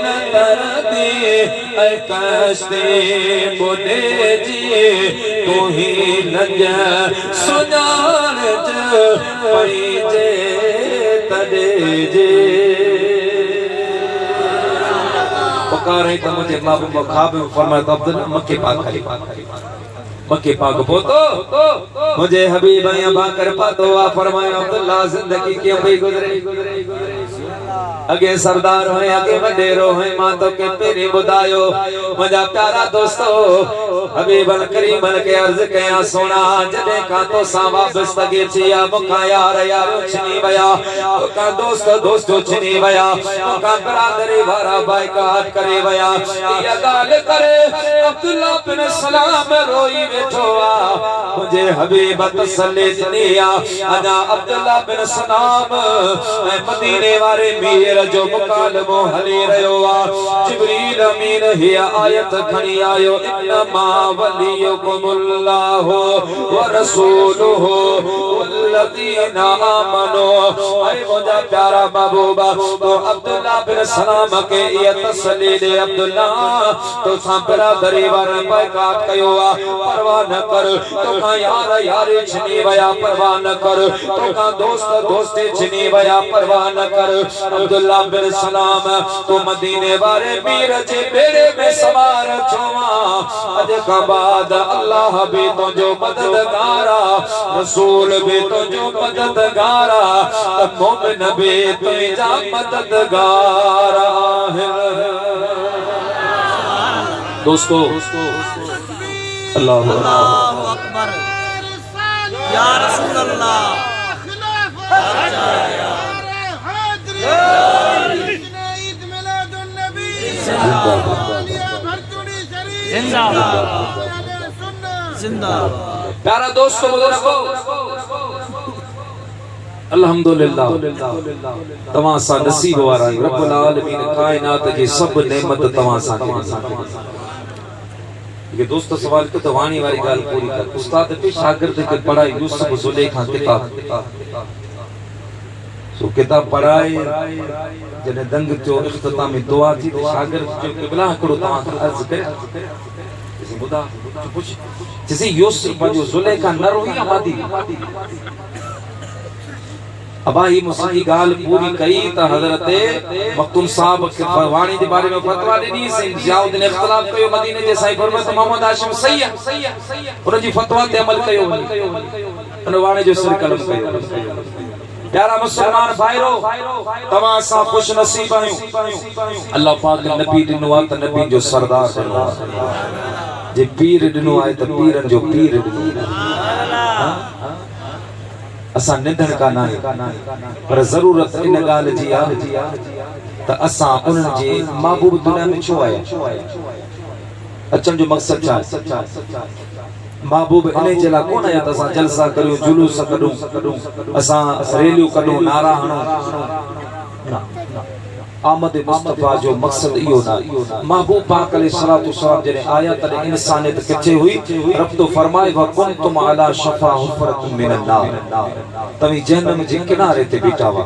नदर दी कश्ते बुदे जी तू ही लज सुनान ज पैजे तदे जे पुकारे तो मुझे महबूब ख्वाब में फरमाया तो अब्दुल्ला मक्के पाक खली मक्के पाक पोतो मुझे हबीब या बाकर पातो वा फरमाया अब्दुल्ला जिंदगी क्यों भी गुजरे अगे सरदार होए अगे वडेरो होए मां तो के तेरी बुदायो मजा प्यारा दोस्तो हबीब अल करीम के अर्ज कया सोना जदे का तो सा वापस तगे छिया मुखा यार यारो छनी वया का दोस्त दोस्तो छनी वया मुखा बरादरी वारा बाइकाट करे वया या गाल करे अब्दुल्ला बिन सलाम रोई बैठो आ मुझे हबीब तसल्ली दुनिया अना अब्दुल्ला बिन सलाम मदीने वाले मीर जो मुकालमो हली रयो आ जिब्रील अमीन ही आयत खणी आयो इन्नमा वलियुकुमुल्लाहु व रसूलुहु वल्लज़ीना आमनू। अरे मुझा प्यारा महबूबा तो अब्दुल्ला बिन सलाम के ये तसल्ली दे अब्दुल्ला तो सांपरा दरीवान बैकात कयो आ परवाह न कर तो का यार यारी छिनी वया परवाह न कर तो का दोस्त दोस्ती छिनी वया परवाह न कर। अब्दुल्ला बिन सलाम तो मदीने वाले मीर जे बेड़े में सवार छवा अज का बाद अल्लाह भी तो जो मददगारा रसूल भी तो जो मददगारा मोमिन भी तो जा मददगारा है। दोस्तों अल्लाह अकबर या रसूल अल्लाह प्यारा दोस्तों अल्हम्दुलिल्लाह तवां सा नसीब वारा रब्बुल आलमीन कायनात जी सब नेमत तवां सा ये दोस्त सवाल के तो वाणी वाली गाल पूरी कर उस्ताद पे शागिर्द के पढ़ाई यूसुफ जुलेखा किताब सो किताब पढ़ाई जने दंग जो इख्तितामी दुआ थी शागिर्द जो क़िबला करो तवां अर्ज करे जैसे बुदा पूछ जैसे यूसुफ जो जुलेखा न रोई आबादी अबा ही मुसी गाल पूरी कई त हजरत मखदूम साहब के वाणी के बारे में फतवा दी से जियाउद्दीन इख्तिलाफ कयो मदीने जे साईं फरमाए त मोहम्मद हाशिम सही है उन जी फतवा ते अमल कयो उन वाणी जो सिर कलम कयो। प्यारा मुसलमान भाईरो तमा सा खुश नसीब आयो अल्लाह पाक नबी दिनो आ त नबी जो सरदार दिनो जे पीर दिनो आए त पीरन जो पीर असा निधन का ना पर जरूरत इन गाल जी आ त असा उन जे महबूब दुनिया में छो आया अचन जो मकसद छा महबूब इने जला कोन आया त असा जलसा करियो जुलूस करूं असा रैलियो करूं नारा हणो आमद मुस्तफा जो मकसद इयो ना महबूब पाक अलैहिस्सलातु वस्सलाम जने आया त इंसानियत किथे हुई रब तो फरमाए व कुंतुम अला शफा हुफरतुम मिनन नार तवी जहन्नम जे किनारे ते बीठा वा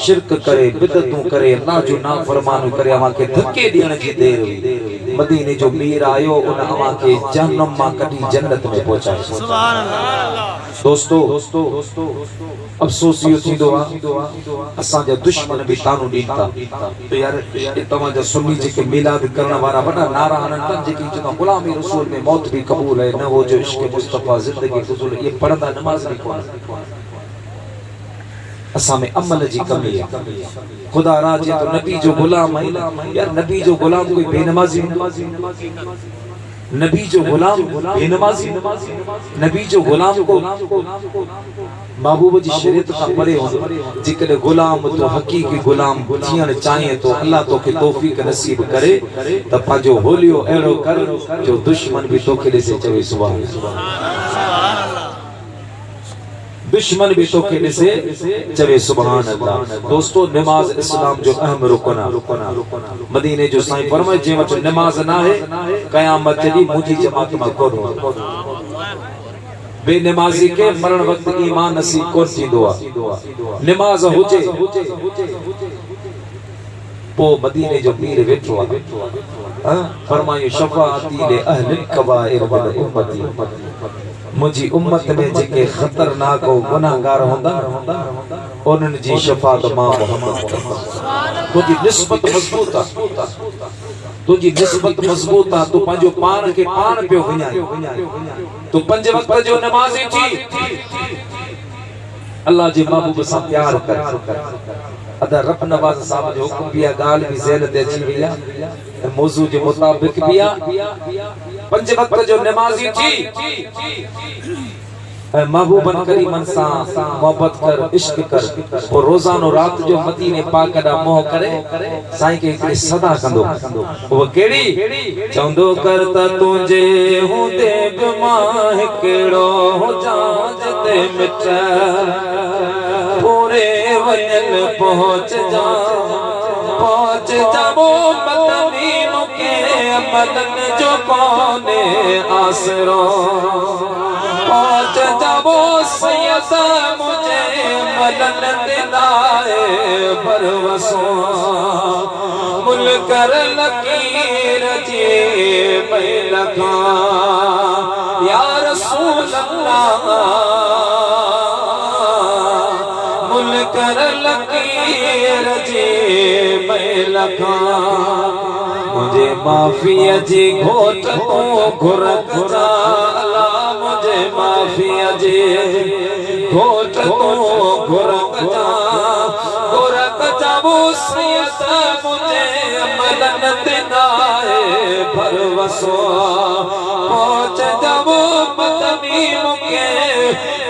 शिरक करे बिदतू करे अल्लाह जो नाफरमानी करे अमा के धक्के देण जी देर हुई मदीने जो मीर आयो उन अमा के जहन्नम मा कडी जन्नत में पहुंचाए सुभान अल्लाह। दोस्तों अफसोस यो थींदो आ असा जा दुश्मन भी तानो दीता तो यार तमा जा सुन्नी जे के मिलाद करने वाला वडा नारा हनन तन जे की चनो गुलामी रसूल में मौत भी कबूल है न वो जो इश्क मुस्तफा जिंदगी फजूल ये पढ़दा नमाज भी कोन असा में अमल जी कमी है खुदा राजे तो नबी जो गुलाम है यार नबी जो गुलाम कोई बेनमाजी नबी जो गुलाम बेनमाजी नबी जो गुलाम को महबूब जी शरीयत का परे हो जिकरे गुलाम तो हकीकी गुलाम थियण चाहे तो अल्लाह तो के तौफीक नसीब करे त पाजो होलियो एड़ो कर जो दुश्मन भी तो के से चवे सुभान अल्लाह दुश्मन भी तो के से चवे सुभान अल्लाह। दोस्तों नमाज इस्लाम जो अहम रुकना मदीने जो साईं फरमाए जे वच नमाज ना है कयामत जदी मुजी जमात में कोन बेनमाजी के मरण वक्त ईमान नसीब कोन थींदो आ नमाज हुजे पो मदीने जो पीर वेठो आ फरमायो शफाअती ले अहल कबाइर व उम्मती मुजी उम्मत में जेके खतरनाक और गुनाहगार होंदा उनन जी शफाअत मां मोहम्मद तुजी निस्बत मजबूत आ तुजी निस्बत मजबूत आ तू पंजो पान के पान पियो वञाए तू पंज वक्त जो नमाज़ी थी अल्लाह जे महबूब सा प्यार कर अदा रब नवाज साहब जो हुक्म बिया गाल भी ज़हन ते अची विया मौजू जे मुताबिक बिया पंज वक्त जो नमाज़ी थी महबूबन करीमन सा मोहब्बत कर, इश्क कर और रोजानो रात जो मदीने पाक दा मोह करे साईं के हिकड़ी सदा कंदो वो केड़ी चंदो करता तुझे हुंदे मां हिकड़ो जांच ते मिट पूरे वजन पहुंच जाबो मदनी मुके अमलन जो कोने आसरो पहुंच जाबो सैयद मुझे मलन दिलाए परवसो मुलकर लकीर जी मैं लगा या रसूल अल्लाह मुलकर लकीर जी मैं लगा मुझे माफी जी घोट को घुरक जाला मुझे माफी जी घोट को घुरक जाबो सैयद मुझे मलन दिलाए भरवसो पहुंच जाबो मदनी मुके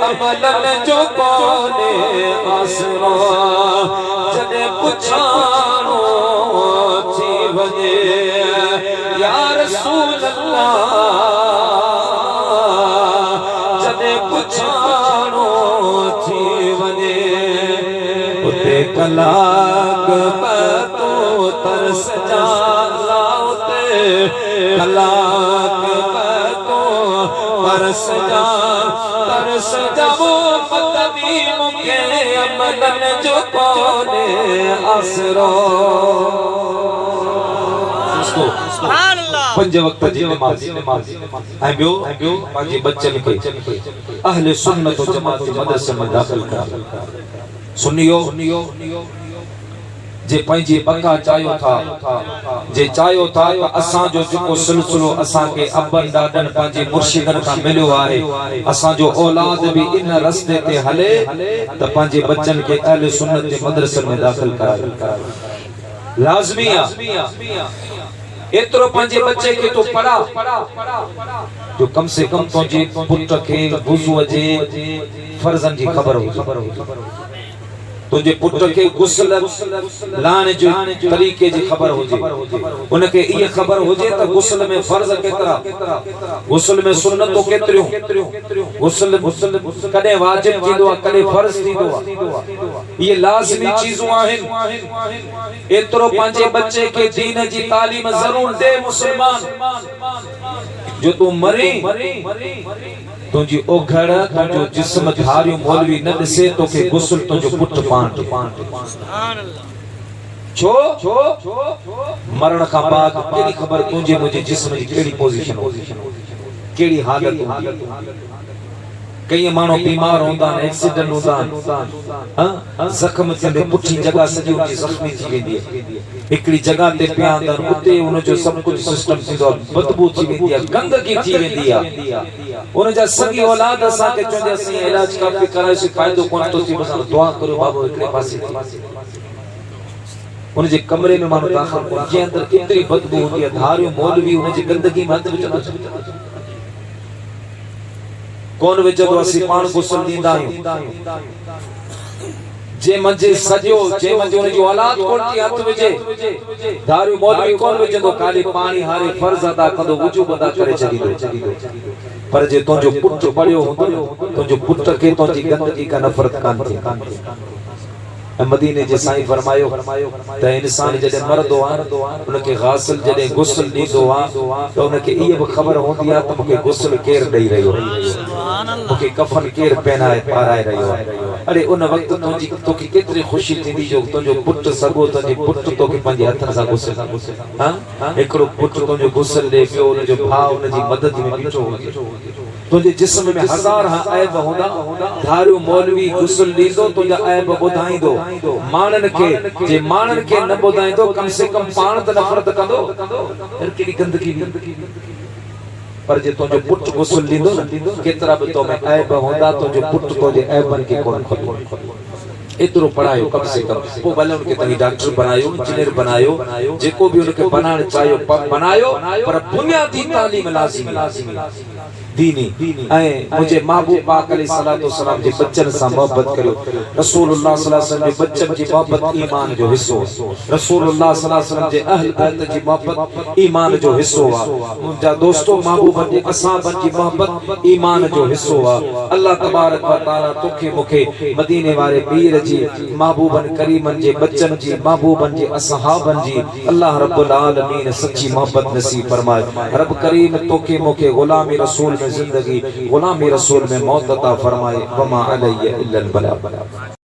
अमलन जो कोने आसरो जने पुछाणो थी वने या रसूल अल्लाह जने पुछाणो थी वने उते कलाक पतो तरस जाला उते कलाक पतो तरस जाबो मदनी मुके अमलन जो कोने आसरो पंज वक्त जी नमाज ऐं ॿियो पंहिंजे बच्चन खे अहले सुन्नत व जमात मदरसे में दाख़िल कर सुनियो जे पंहिंजी बका चाहियो था जे चाहियो था त असां जो जेको सिलसिलो असां के अबन ॾाॾनि पंहिंजे मुर्शिदन खां मिलियो आहे असां जो औलाद भी इन रस्ते ते हले त पंहिंजे बच्चन खे अहले सुन्नत जे मदरसे में दाख़िल कराए लाज़मी आहे एतरो पंहिंजे बच्चे के तो पढ़ा जो कम से कम तुंहिंजे पुट खे वुज़ू जे फर्ज़न जी ख़बर हो तुझे पुट के गुस्ल लाने जो तरीके जी खबर होजे उनके ये खबर होजे त गुस्ल में फर्ज केतरा गुस्ल में सुन्नतो केतरियो गुस्ल कदे वाजिब थींदो कदे फर्ज थींदो ये लाज़मी चीजों आहिन एतरो पांचे बच्चे के दीन जी तालीम जरूर दे मुसलमान जो तू मरे तुझी ओघड़ तुझो जिस्म धारियो मौलवी न दिसे तो के गुस्ल तुझो पुट पान छो मरण का बाद केड़ी खबर तुझे मुझे जिस्म की केड़ी पोजीशन हो केड़ी हालत होंदी कई मानो बीमार होंदा एक्सीडेंट होंदा हां जख्म थंदे पुठी जगह सजी उनकी जख्मी थी वेंदी एकड़ी जगह ते पिया अंदर उते उन जो सब कुछ सिस्टम थींदो बदबू थी वेंदी गंदगी थी वेंदी उन जा सगी औलाद असा के चोंदे सी इलाज काफी कराए से फायदो कोन तो थी बस दुआ करो बाबू एकड़े पासे उन जे कमरे में मानो दाखिल को जे अंदर इतनी बदबू होंदी है धारियो मौलवी उन जी गंदगी में हथ विच कौन विचदो असी पान गुस्ल दींदा आहियूं जे मंजे सजो जे मंजे उन जो औलाद कोन थी हथ विजे दारू मौलवी कोन विचदो खाली पानी हारे फर्ज अदा कंदो वजूब अदा करे छडीदो पर जे तुंहिंजो पुट पढ़ियो हूंदो तुंहिंजो पुट खे तुंहिंजी गंदगी का नफ़रत कान थी मदीने जे साईं फरमायो त इंसान जदे मरदो आ उनके गासिल जदे गुस्ल दीदो आ तो उनके ये भी खबर होंदी आ त मुके गुस्ल केर दई रहियो सुभान अल्लाह मुके कफन केर पहनाए पाराए रहियो अरे उन वक्त तुझी तोके केतरी खुशी थींदी जो तुझो पुट सगो तुझे पुट तोके पंजे हथन सा गुस्ल हां एकरो पुट तुझो गुस्ल दे पियो उन जो भाव उन जी मदद में बीठो तुझे जिस्म में हजार ऐब होंदा धारू मौलवी गुस्ल दीदो तुझा ऐब बुधाईंदो मानन के जे मानन के न बुधाईंदो कम से कम पाण त नफरत कंदो केड़ी गंदगी पर जे तुझो पुट गुस्ल दीदो न केतरा भी तो में ऐब होंदा तुझो पुट तुझे ऐबन के कोन खपो इतरो पढ़ायो कम से कम वो भले उनके तनी डॉक्टर बनायो इंजीनियर बनायो जेको भी उनके बनाने चाहियो बनायो पर बुनियादी तालीम लाज़िमी दीनी ऐं मुझे महबूब पाक अलैहि सलाम जे बच्चन सा मोहब्बत करो। रसूलुल्लाह सल्लल्लाहु अलैहि वसल्लम जे बच्चन जी मोहब्बत ईमान जो हिस्सो। रसूलुल्लाह सल्लल्लाहु अलैहि वसल्लम जे अहल बैत जी मोहब्बत ईमान जो हिस्सो आ। मुंहिंजा दोस्तों महबूब जे असहाबन जी मोहब्बत ईमान जो हिस्सो आ। अल्लाह तबारक व तआला तोखे मुखे मदीने वाले पीर जी महबूबन करीमन जे बच्चन जी महबूबन जे असहाबन जी अल्लाह रब्बुल आलमीन सच्ची मोहब्बत नसीब फरमाए। रब करीम तोखे मुखे गुलामी रसूल में जिंदगी, गुलामी रसूल में मौत अता फरमाए। वमा अलैहि इल्लल बलाग।